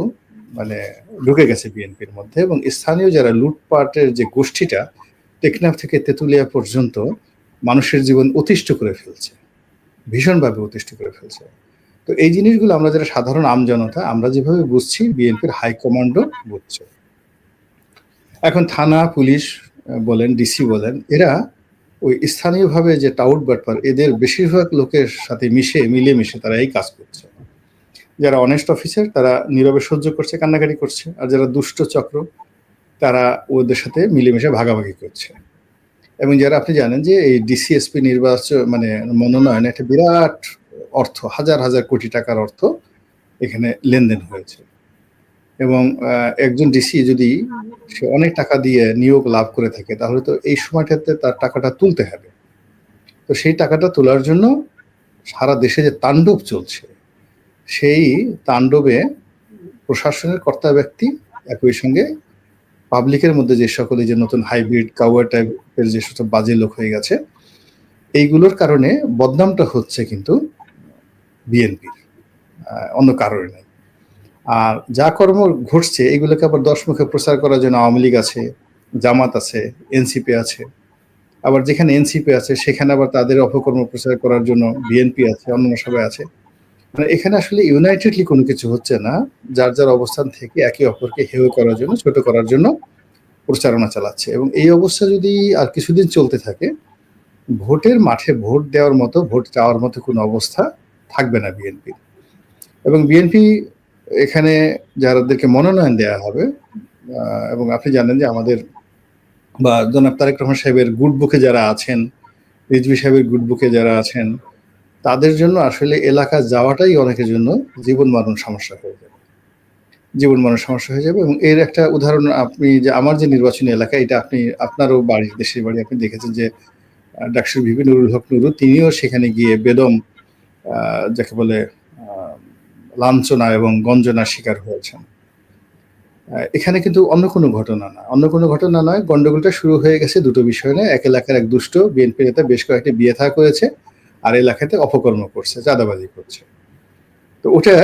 মানে ঢুকে গেছে বিএনপির মধ্যে, এবং স্থানীয় যারা লুটপাটের যে গোষ্ঠীটা টেকনাফ থেকে তেঁতুলিয়া পর্যন্ত মানুষের জীবন অতিষ্ঠ করে ফেলছে, ভীষণভাবে অতিষ্ঠ করে ফেলছে। তো এই জিনিসগুলো আমরা যারা সাধারণ আমজনতা আমরা যেভাবে বুঝছি, বিএনপির হাইকমান্ডও বুঝছে। এখন থানা পুলিশ বলেন, ডিসি বলেন, এরা ওই স্থানীয়ভাবে যে টাউট বাটপার, এদের বেশিরভাগ লোকের সাথে মিলেমিশে তারা এই কাজ করছে। যারা অনেস্ট অফিসার তারা নীরবে সহ্য করছে, কান্নাকাটি করছে, আর যারা দুষ্ট চক্র তারা ওদের সাথে মিলেমিশে ভাগাভাগি করছে। এবং যারা, আপনি জানেন যে এই ডিসিএসপি নির্বাচন মানে মনোনয়ন একটা বিরাট অর্থ, হাজার হাজার কোটি টাকার অর্থ এখানে লেনদেন হয়েছে। এবং একজন ডিসি যদি সে অনেক টাকা দিয়ে নিয়োগ লাভ করে থাকে, তাহলে তো এই সময়টাতে তার টাকাটা তুলতে হবে। তো সেই টাকাটা তোলার জন্য সারা দেশে যে তাণ্ডব চলছে, সেই তাণ্ডবে প্রশাসনের কর্তা ব্যক্তি একই সঙ্গে পাবলিকের মধ্যে যে সকলে যে নতুন হাইব্রিড কাউয়ার টাইপের যে সব বাজে লোক হয়ে গেছে, এইগুলোর কারণে বদনামটা হচ্ছে কিন্তু বিএনপির, অন্য কারণে নেই। আর যা কর্ম ঘটছে এগুলোকে আবার 10 মুখে প্রচার করার জন্য আওয়ামী লীগ আছে, জামাত আছে, এনসিপি আছে, আবার যেখানে এনসিপি আছে সেখানে আবার তাদের অপকর্ম প্রচার করার জন্য বিএনপি আছে, অন্য সবাই আছে। মানে এখানে আসলে ইউনাইটেডলি কোনো কিছু হচ্ছে না, যার যার অবস্থান থেকে একে অপরকে হেয় করার জন্য, ছোট করার জন্য প্রচারণা চালাচ্ছে। এবং এই অবস্থা যদি আর কিছুদিন চলতে থাকে, ভোটের মাঠে ভোট দেওয়ার মতো, ভোট চাওয়ার মতো কোনো অবস্থা থাকবে না বিএনপি। এবং বিএনপি এখানে যাদেরকে মনোনয়ন দেওয়া হবে, এবং আপনি জানেন যে আমাদের বা জনাব তারেক রহমান সাহেবের গুড বুকে যারা আছেন, রিজভী সাহেবের গুড বুকে যারা আছেন, তাদের জন্য আসলে এলাকা যাওয়াটাই অনেকের জন্য জীবন মরণ সমস্যা হয়ে যাবে, এবং এর একটা উদাহরণ আপনি, যে আমার যে নির্বাচনী এলাকা, এটা আপনি আপনারও বাড়ির দেশের বাড়ি, আপনি দেখেছেন যে ডাকসুর ভিপি নুরুল হক নুরু, তিনিও সেখানে গিয়ে বেদম যাকে বলে লাঞ্ছনা এবং গঞ্জনার শিকার হয়েছেন। এখানে কিন্তু অন্য কোনো ঘটনা নয়, গন্ডগোলটা শুরু হয়ে গেছে দুটো বিষয় নিয়ে। এক এলাকার এক দুষ্ট বিএনপি নেতা বেশ কয়েকটি বিয়ে থা করেছে, আর এলাকাতে অপকর্ম করছে, চাঁদাবাজি করছে। তো ওটা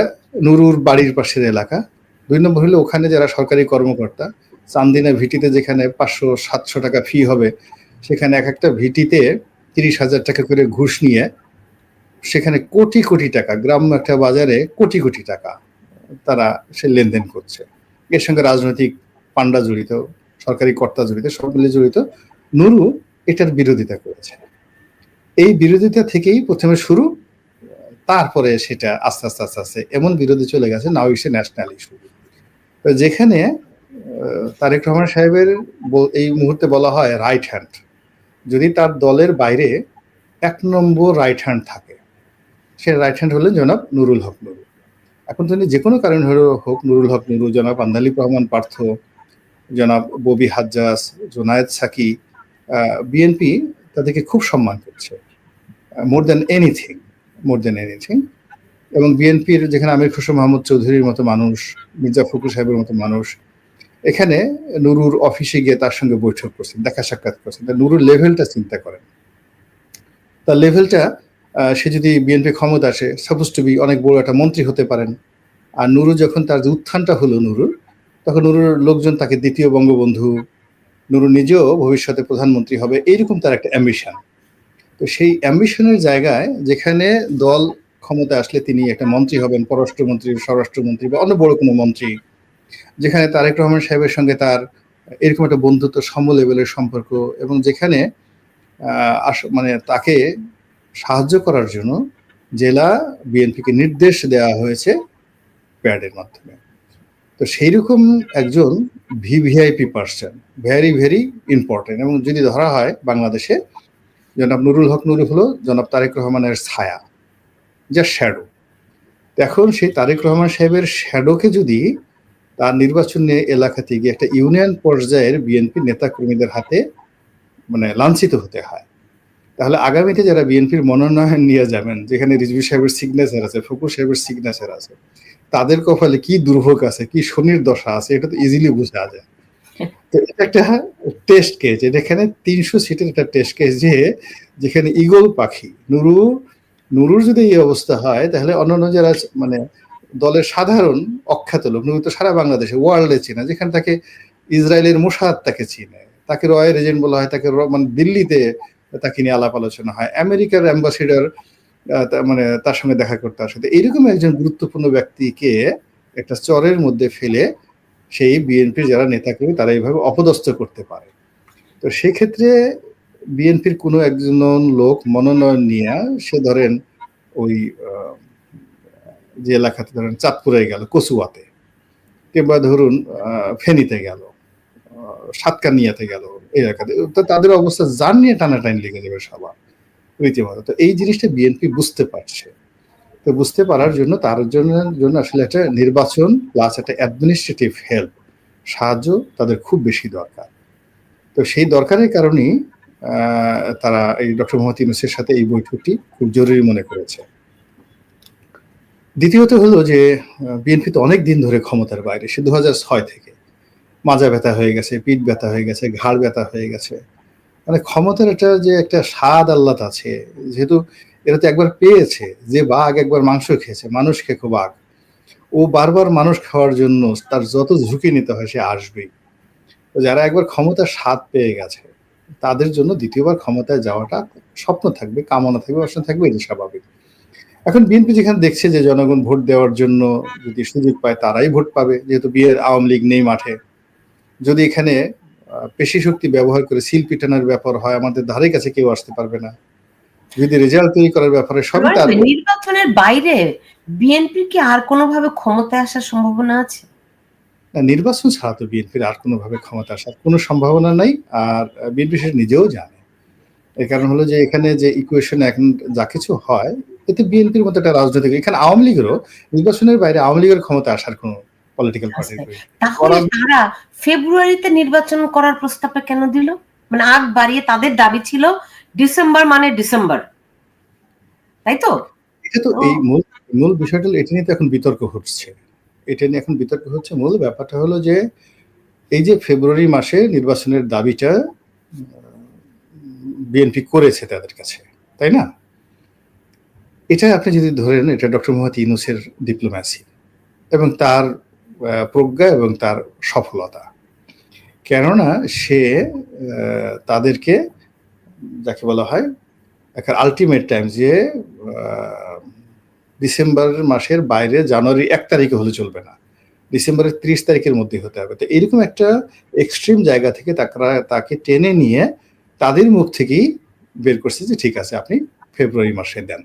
নুরুর বাড়ির পাশের এলাকা। 2 নম্বর হলো ওখানে যারা সরকারি কর্মকর্তা, চান্দিনা ভিটিতে যেখানে 500-700 টাকা ফি হবে, সেখানে এক একটা ভিটিতে 30,000 টাকা করে ঘুষ নিয়ে সেখানে কোটি কোটি টাকা, গ্রাম্য একটা বাজারে কোটি কোটি টাকা তারা সে লেনদেন করছে। এর সঙ্গে রাজনৈতিক পান্ডা জড়িত, সরকারি কর্তা জড়িত, সব মিলে জড়িত। নুরু এটার বিরোধিতা করেছে। এই বিরোধিতা থেকেই প্রথমে শুরু, তারপরে সেটা আস্তে আস্তে আস্তে আস্তে এমন বিরোধী চলে গেছে, নাও ইসে ন্যাশনাল ইস্যু। যেখানে তারেক রহমান সাহেবের এই মুহূর্তে বলা হয় রাইট হ্যান্ড, যদি তার দলের বাইরে 1 নম্বর রাইট হ্যান্ড থাকে, সে রাইট হ্যান্ড হলেন জনাব নুরুল হক নুরু। এখন তিনি যে কোনো কারণ হোক, নুরুল হক নুরু, জনাব আন্দালিব রহমান পার্থ, জনাব ববি হাজ্জাজ, জোনায়েদ সাকি, বিএনপি তাদেরকে খুব সম্মান করছে, মোর দ্যান এনিথিং। এবং বিএনপির যেখানে আমির খসরু মাহমুদ চৌধুরীর মতো মানুষ, মির্জা ফখরুল সাহেবের মতো মানুষ এখানে নুরুর অফিসে গিয়ে তার সঙ্গে বৈঠক করছেন, দেখা সাক্ষাৎ করছেন। নুরুর লেভেলটা চিন্তা করেন, তার লেভেলটা, সে যদি বিএনপি ক্ষমতা আসে, সাপোজ টু বি অনেক বড় একটা মন্ত্রী হতে পারেন। আর নুরু যখন তার যে উত্থানটা হলো নুরুর, তখন নুরুর লোকজন তাকে দ্বিতীয় বঙ্গবন্ধু, নুরু নিজেও ভবিষ্যতে প্রধানমন্ত্রী হবে, এইরকম তার একটা অ্যাম্বিশন। তো সেই অ্যাম্বিশনের জায়গায় যেখানে দল ক্ষমতা আসলে তিনি একটা মন্ত্রী হবেন, পররাষ্ট্রমন্ত্রী, স্বরাষ্ট্রমন্ত্রী বা অন্য বড় কোনো মন্ত্রী, যেখানে তারেক রহমান সাহেবের সঙ্গে তার এরকম একটা বন্ধুত্ব সম লেভেলের সম্পর্ক, এবং যেখানে মানে তাকে সাহায্য করার জন্য জেলা বিএনপিকে নির্দেশ দেওয়া হয়েছে প্যাডের মাধ্যমে। তো সেইরকম একজন VVIP person, very very important. এবং যদি ধরা হয় বাংলাদেশে, জনাব নুরুল হক নুরু হলো জনাব তারেক রহমানের ছায়া, যা শ্যাডো। এখন সেই তারেক রহমান সাহেবের শ্যাডোকে যদি তার নির্বাচনী এলাকাতে গিয়ে একটা ইউনিয়ন পর্যায়ের বিএনপি নেতাকর্মীদের হাতে মানে লাঞ্ছিত হতে হয়, তাহলে আগামীতে যারা বিএনপির মনোনয়ন নিয়ে যাবেন, যেখানে রিজভী সাহেবের সিগনেচার আছে, ফখরুল সাহেবের সিগনেচার আছে, তাদের কপালে কি দুর্ভোগ আছে, কি শনির দশা আছে, এটা তো ইজিলি বোঝা যায়। তো এটা একটা টেস্ট কেস, এখানে 300 সিটের একটা টেস্ট কেস, যেখানে ঈগল পাখি নুরুর যদি এই অবস্থা হয়, তাহলে অন্যান্য যারা মানে দলের সাধারণ অখ্যাত লোক, নয়তো সারা বাংলাদেশে ওয়ার্ল্ডে চেনা, যেখানে তাকে ইসরায়েলের মোসাদ তাকে চিনে, তাকে রয়ের এজেন্ট বলা হয়, তাকে মানে দিল্লিতে তাকে নিয়ে আলাপ আলোচনা হয়, আমেরিকার অ্যাম্বাসেডর মানে তার সঙ্গে দেখা করতে আসে। এইরকম একজন গুরুত্বপূর্ণ ব্যক্তিকে একটা চরের মধ্যে ফেলে সেই বিএনপির যারা নেতাকর্মী তারা এইভাবে অপদস্থ করতে পারে। তো সেক্ষেত্রে বিএনপির কোনো একজন লোক মনোনয়ন নিয়ে সে ধরেন ওই যে এলাকাতে ধরেন চাঁদপুরে গেল, কচুয়াতে, কিংবা ধরুন ফেনীতে গেল, সাতকানিয়াতে গেল, এই এলাকাতে, তো তাদের অবস্থা যান নিয়ে টানাটানি লেগে যাবে সবার রীতিমতো। তো এই জিনিসটা বিএনপি বুঝতে পারছে। তো বুঝতে পারার জন্য তার জন্য আসলে একটা নির্বাচন প্লাস একটা অ্যাডমিনিস্ট্রেটিভ হেল্প, সাহায্য তাদের খুব বেশি দরকার। তো সেই দরকারের কারণেই তারা এই ডক্টর মোহাম্মদ ইউনূসের সাথে এই বৈঠকটি খুব জরুরি মনে করেছে। দ্বিতীয়ত হলো যে বিএনপি তো অনেক দিন ধরে ক্ষমতার বাইরে, সে 2006 থেকে মাজা ব্যথা হয়ে গেছে, পিঠ ব্যথা হয়ে গেছে, ঘাড় ব্যথা হয়ে গেছে। মানে ক্ষমতার একটা স্বাদ আহ্লাদ আছে, যেহেতু এরা তো একবার পেয়েছে, যে বাঘ একবার মাংস খেয়েছে, মানুষ খেকো বাঘ, ও বারবার মানুষ খাওয়ার জন্য তার যত ঝুঁকি নিতে হয় সে আসবেই। যারা একবার ক্ষমতার স্বাদ পেয়ে গেছে তাদের জন্য দ্বিতীয়বার ক্ষমতায় যাওয়াটা স্বপ্ন থাকবে, কামনা থাকবে, বাসনা থাকবে, এটা স্বাভাবিক। এখন বিএনপি যেখানে দেখছে যে জনগণ ভোট দেওয়ার জন্য যদি সুযোগ পায় তারাই ভোট পাবে, যেহেতু আওয়ামী লীগ নেই মাঠে, যদি এখানে পেশি শক্তি ব্যবহার করে সিল পিটানোর ব্যাপার হয়, আমাদের ধারে কাছে কেউ আসতে পারবে না। যদি রেজাল্ট তৈরি করার ব্যাপারে সবই তার। নির্বাচনের বাইরে বিএনপি কি আর কোনোভাবে ক্ষমতায় আসার সম্ভাবনা আছে? নির্বাচন ছাড়া তো বিএনপির আর কোনোভাবে ক্ষমতা আসার কোনো সম্ভাবনা নাই, আর বিএনপি সেটা নিজেও জানে। এর কারণ হলো যে এখানে যে ইকুয়েশন এখন যা কিছু হয়, এতে বিএনপির মতো একটা রাজনৈতিক, এখানে আওয়ামী লীগেরও নির্বাচনের বাইরে আওয়ামী লীগের ক্ষমতা আসার কোনো পলিটিক্যাল পার্টির। তাহলে তারা ফেব্রুয়ারিতে নির্বাচন করার প্রস্তাবটা কেন দিল? মানে আগ বাড়িয়ে তাদের দাবি ছিল ডিসেম্বর মানে ডিসেম্বর, তাই তো? এটা তো এই মূল বিষয়টা, এটা নিয়ে তো এখন বিতর্ক হচ্ছে। এটা নিয়ে এখন বিতর্ক হচ্ছে। মূল ব্যাপারটা হলো যে এই যে ফেব্রুয়ারি মাসে নির্বাচনের দাবিটা বিএনপি করেছে তাদের কাছে, তাই না? এটা আপনি যদি ধরেন, এটা ডক্টর মোহাম্মদ ইউনূসের ডিপ্লোম্যাসি এবং তার প্রজ্ঞা এবং তার সফলতা। কেননা সে তাদেরকে, যাকে বলা হয় একটা আলটিমেট টাইম, যে ডিসেম্বর মাসের বাইরে জানুয়ারি 1 তারিখে হলে চলবে না, ডিসেম্বরের 30 তারিখের মধ্যে হতে হবে। তো এরকম একটা এক্সট্রিম জায়গা থেকে তাকে টেনে নিয়ে তাদের মুখ থেকেই বের করছে যে ঠিক আছে আপনি ফেব্রুয়ারি মাসে দেন।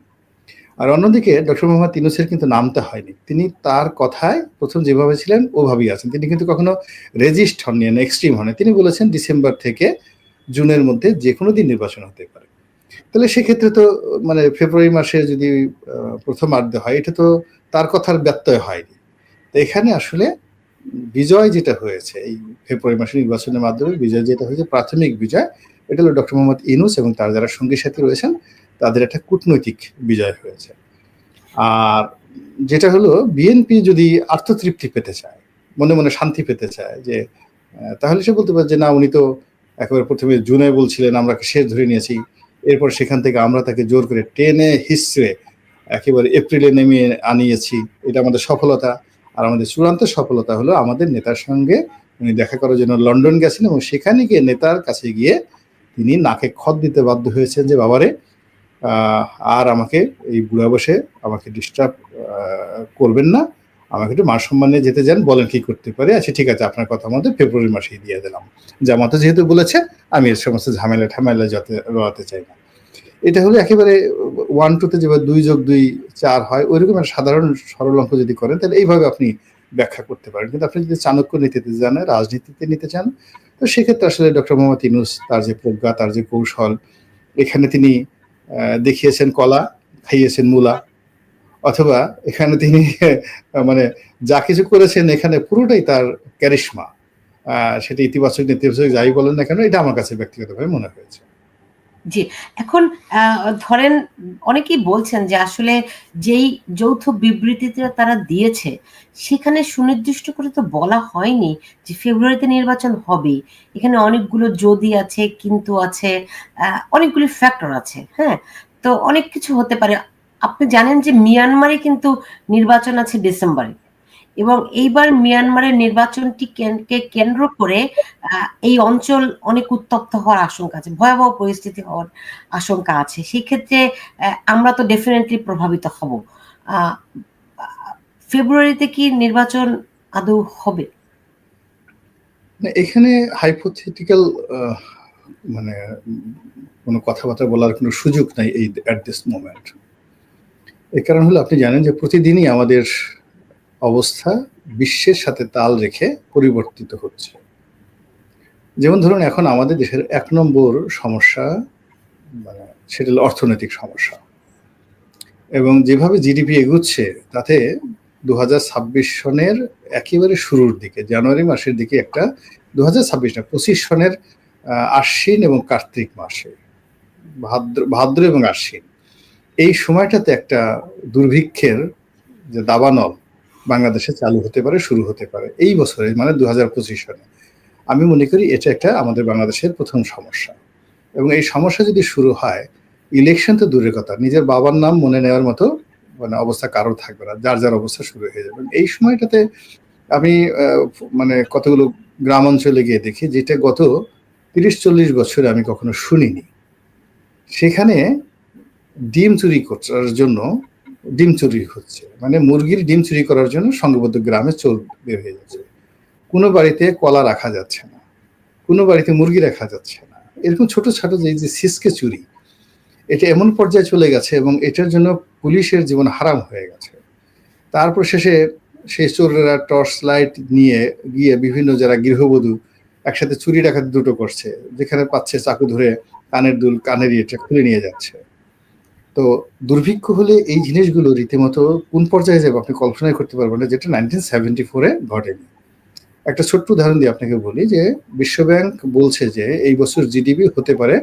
আর অন্যদিকে ডক্টর মোহাম্মদ ইউনূসের কিন্তু নামতে হয়নি, তিনি তার কথায় প্রথম যেভাবে ছিলেন ওভাবেই আছেন। তিনি কিন্তু কখনো রেজিস্ট হননি, এক্সট্রিম হননি। তিনি বলেছেন ডিসেম্বর থেকে জুনের মধ্যে যে কোনো দিন নির্বাচন হতে পারে। তাহলে সেক্ষেত্রে তো মানে ফেব্রুয়ারি মাসে যদি প্রথমার্ধে হয়, এটা তো তার কথার ব্যত্যয় হয়নি। তো এখানে আসলে বিজয় যেটা হয়েছে এই ফেব্রুয়ারি মাসে নির্বাচনের মাধ্যমে, বিজয় যেটা হয়েছে, প্রাথমিক বিজয়, এটা হলো ডক্টর মোহাম্মদ ইউনূস এবং তার যারা সঙ্গী সাথী রয়েছেন তাদের একটা কূটনৈতিক বিজয় হয়েছে। আর যেটা হলো বিএনপি যদি আত্মতৃপ্তি পেতে চায়, মনে মনে শান্তি পেতে চায়, যে তাহলে সে বলতে পারে যে না, উনি তো একেবারে প্রথমে জুনে বলছিলেন, আমরা শেষ ধরে নিয়েছি, এরপর সেখান থেকে আমরা তাকে জোর করে টেনে হিসড়ে একেবারে এপ্রিলে নেমে আনিয়েছি, এটা আমাদের সফলতা। আর আমাদের চূড়ান্ত সফলতা হলো আমাদের নেতার সঙ্গে উনি দেখা করার জন্য লন্ডন গেছেন এবং সেখানে গিয়ে নেতার কাছে গিয়ে তিনি নাকে খত দিতে বাধ্য হয়েছেন যে বাবারে আর আমাকে এই বুড়া বসে আমাকে ডিস্টার্ব করবেন না, আমাকে একটু মান সম্মানে যেতে যান, বলেন কি করতে পারে। আচ্ছা ঠিক আছে, আপনার কথা মতো ফেব্রুয়ারি মাসেই দিয়ে দিলাম, জামাতে যেহেতু বলেছে আমি এর সমস্ত ঝামেলা যাতে চাই না। এটা হলো একেবারে 1 2 তে যেভাবে 2 + 2 4 হয়, ওইরকম একটা সাধারণ সরল অঙ্ক যদি করেন তাহলে এইভাবে আপনি ব্যাখ্যা করতে পারেন। কিন্তু আপনি যদি চাণক্য নীতিতে যান, রাজনীতিতে নিতে চান, তো সেক্ষেত্রে আসলে ডক্টর মোহাম্মদ ইউনূস তার যে প্রজ্ঞা, তার যে কৌশল, এখানে তিনি দেখিয়েছেন কলা, খাইয়েছেন মূলা, অথবা এখানে তিনি মানে যা কিছু করেছেন এখানে পুরোটাই তার ক্যারিশমা, সেটা ইতিবাচক নেতিবাচক যাই বলেন না কেন, এটা আমার কাছে ব্যক্তিগতভাবে মনে হয়েছে। জি, এখন ধরেন অনেকেই বলছেন যে আসলে যেই যৌথ বিবৃতিটা তারা দিয়েছে সেখানে সুনির্দিষ্ট করে তো বলা হয়নি যে ফেব্রুয়ারিতে নির্বাচন হবে। এখানে অনেকগুলো যদি আছে, কিন্তু আছে, অনেকগুলি ফ্যাক্টর আছে। হ্যাঁ, তো অনেক কিছু হতে পারে। আপনি জানেন যে মিয়ানমারে কিন্তু নির্বাচন আছে ডিসেম্বরে, এবং এইবার মিয়ানমারের নির্বাচনটি কে কেন্দ্র করে এই অঞ্চল অনেক উত্তপ্ত হওয়ার আশঙ্কা আছে, ভয়াবহ পরিস্থিতি হওয়ার আশঙ্কা আছে। সেই ক্ষেত্রে আমরা তো ডেফিনেটলি প্রভাবিত হব। ফেব্রুয়ারিতে কি নির্বাচন আদৌ হবে? এখানে হাইপোথেটিক্যাল মানে কোনো কথাবার্তা বলার কোনো সুযোগ নাই এই অ্যাট দিস মোমেন্ট। এর কারণ হলো আপনি জানেন যে প্রতিদিনই আমাদের অবস্থা বিশ্বের সাথে তাল রেখে পরিবর্তিত হচ্ছে। যেমন ধরুন এখন আমাদের দেশের ১ নম্বর সমস্যা মানে সেটা হলো অর্থনৈতিক সমস্যা, এবং যেভাবে জিডিপি এগুচ্ছে তাতে ২০২৬ সনের একেবারে শুরুর দিকে জানুয়ারি মাসের দিকে একটা ২০২৬ না ২৫ সনের আশ্বিন এবং কার্তিক মাসে ভাদ্র এবং আশ্বিন এই সময়টাতে একটা দুর্ভিক্ষের যে দাবানল বাংলাদেশে চালু হতে পারে, শুরু হতে পারে এই বছরে, মানে ২০২৫ সনে। আমি মনে করি এটা একটা আমাদের বাংলাদেশের প্রথম সমস্যা, এবং এই সমস্যা যদি শুরু হয়, ইলেকশন তো দূরের কথা, নিজের বাবার নাম মনে নেওয়ার মতো মানে অবস্থা কারোর থাকবে না, যার যার অবস্থা শুরু হয়ে যাবে। এই সময়টাতে আমি মানে কতগুলো গ্রাম অঞ্চলে গিয়ে দেখি যেটা গত ৩০-৪০ বছরে আমি কখনো শুনিনি। সেখানে ডিম চুরি করার জন্য ডিম চুরি হচ্ছে, মানে মুরগির ডিম চুরি করার জন্য সংঘবদ্ধ গ্রামে চোর বের হয়ে যাচ্ছে। কোনো বাড়িতে কলা রাখা যাচ্ছে না, কোনো বাড়িতে মুরগি রাখা যাচ্ছে না। এরকম ছোট ছোট যে সিসকে চুরি, এটা এমন পর্যায়ে চলে গেছে এবং এটার জন্য পুলিশের জীবন হারাম হয়ে গেছে। তারপর শেষে সেই চোরেরা টর্চ লাইট নিয়ে গিয়ে বিভিন্ন যারা গৃহবধূ একসাথে চুরি ডাকাতি দুটো করছে, যেখানে পাচ্ছে চাকু ধরে কানের দুল কানের ইয়েটা খুলে নিয়ে যাচ্ছে। তো দুর্ভিক্ষ হলে এই জিনিসগুলো রীতিমতো কোন পর্যায়ে যাবে আপনি কল্পনাই করতে পারবেন না, যেটা 1974-এ ঘটেনি। একটা ছোট্ট উদাহরণ দিয়ে আপনাকে বলি যে বিশ্বব্যাংক বলছে যে এই বছর জিডিপি হতে পারে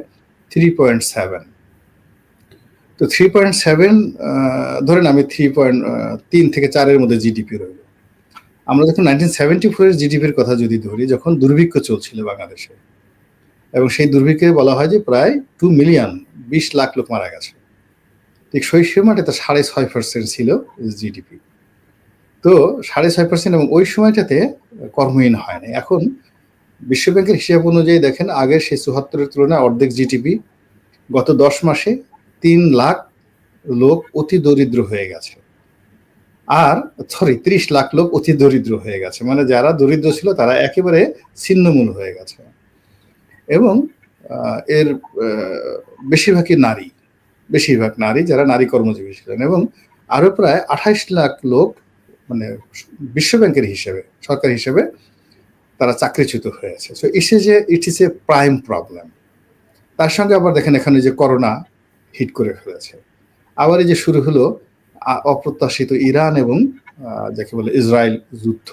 3.7। তো 3.7 ধরেন আমি 3.3 থেকে 4-এর মধ্যে জিডিপি রইল। আমরা যখন 1974-এর জিডিপির কথা যদি ধরি, যখন দুর্ভিক্ষ চলছিল বাংলাদেশে, এবং সেই দুর্ভিক্ষে বলা হয় যে প্রায় 2 মিলিয়ন 20 লাখ লোক মারা গেছে, ঠিক সেই সময়টাতে 6.5% ছিল জিডিপি। তো 6.5%, এবং ওই সময়টাতে কর্মহীন হয় না। এখন বিশ্বব্যাংকের হিসাব অনুযায়ী দেখেন আগের সেই 74-এর তুলনায় অর্ধেক জিডিপি, গত 10 মাসে 3 লাখ লোক অতি দরিদ্র হয়ে গেছে, আর 30 লাখ লোক অতি দরিদ্র হয়ে গেছে, মানে যারা দরিদ্র ছিল তারা একেবারে ছিন্নমূল হয়ে গেছে। এবং এর বেশিরভাগ নারী যারা নারী কর্মজীবী ছিলেন, এবং আরো প্রায় 28 লাখ লোক মানে বিশ্বব্যাংকের হিসেবে, সরকারি হিসেবে তারা চাকরিচ্যুত হয়েছে। So it is a prime problem. তার সঙ্গে আবার দেখেন এখানে যে করোনা হিট করে ফেলেছে, আবার এই যে শুরু হলো অপ্রত্যাশিত ইরান এবং যাকে বলে ইসরায়েল যুদ্ধ।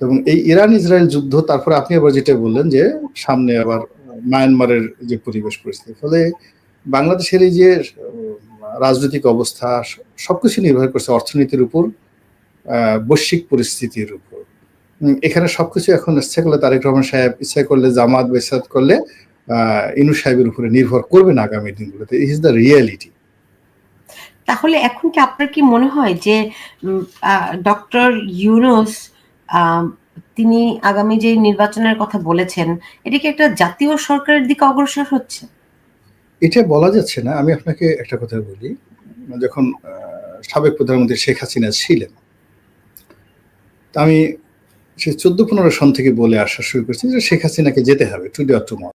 এবং এই ইরান ইসরায়েল যুদ্ধ, তারপরে আপনি আবার যেটা বললেন যে সামনে আবার মায়ানমারের যে পরিবেশ পরিস্থিতি, ফলে বাংলাদেশের এই যে রাজনৈতিক অবস্থা সবকিছু নির্ভর করছে অর্থনীতির উপর, বৈশ্বিক পরিস্থিতির উপর। এখানে সবকিছু এখন ইচ্ছা করলে তারেক রহমান সাহেব, ইচ্ছা করলে জামাত বা ইচ্ছা করলে ইনু সাহেবের উপরে নির্ভর করবে না আগামী দিনগুলোতে। Is the reality. তাহলে এখন কি আপনার কি মনে হয় যে ডক্টর ইউনূস তিনি আগামী যে নির্বাচনের কথা বলেছেন, এটা কি একটা জাতীয় সরকারের দিকে অগ্রসর হচ্ছে? এটা বলা যাচ্ছে না। আমি আপনাকে একটা কথা বলি, যখন সাবেক প্রধানমন্ত্রী শেখ হাসিনা ছিলেন, আমি সেই 14-15 সন থেকে বলে আসা শুরু করছি যে শেখ হাসিনাকে যেতে হবে টুডে অর টুমরো।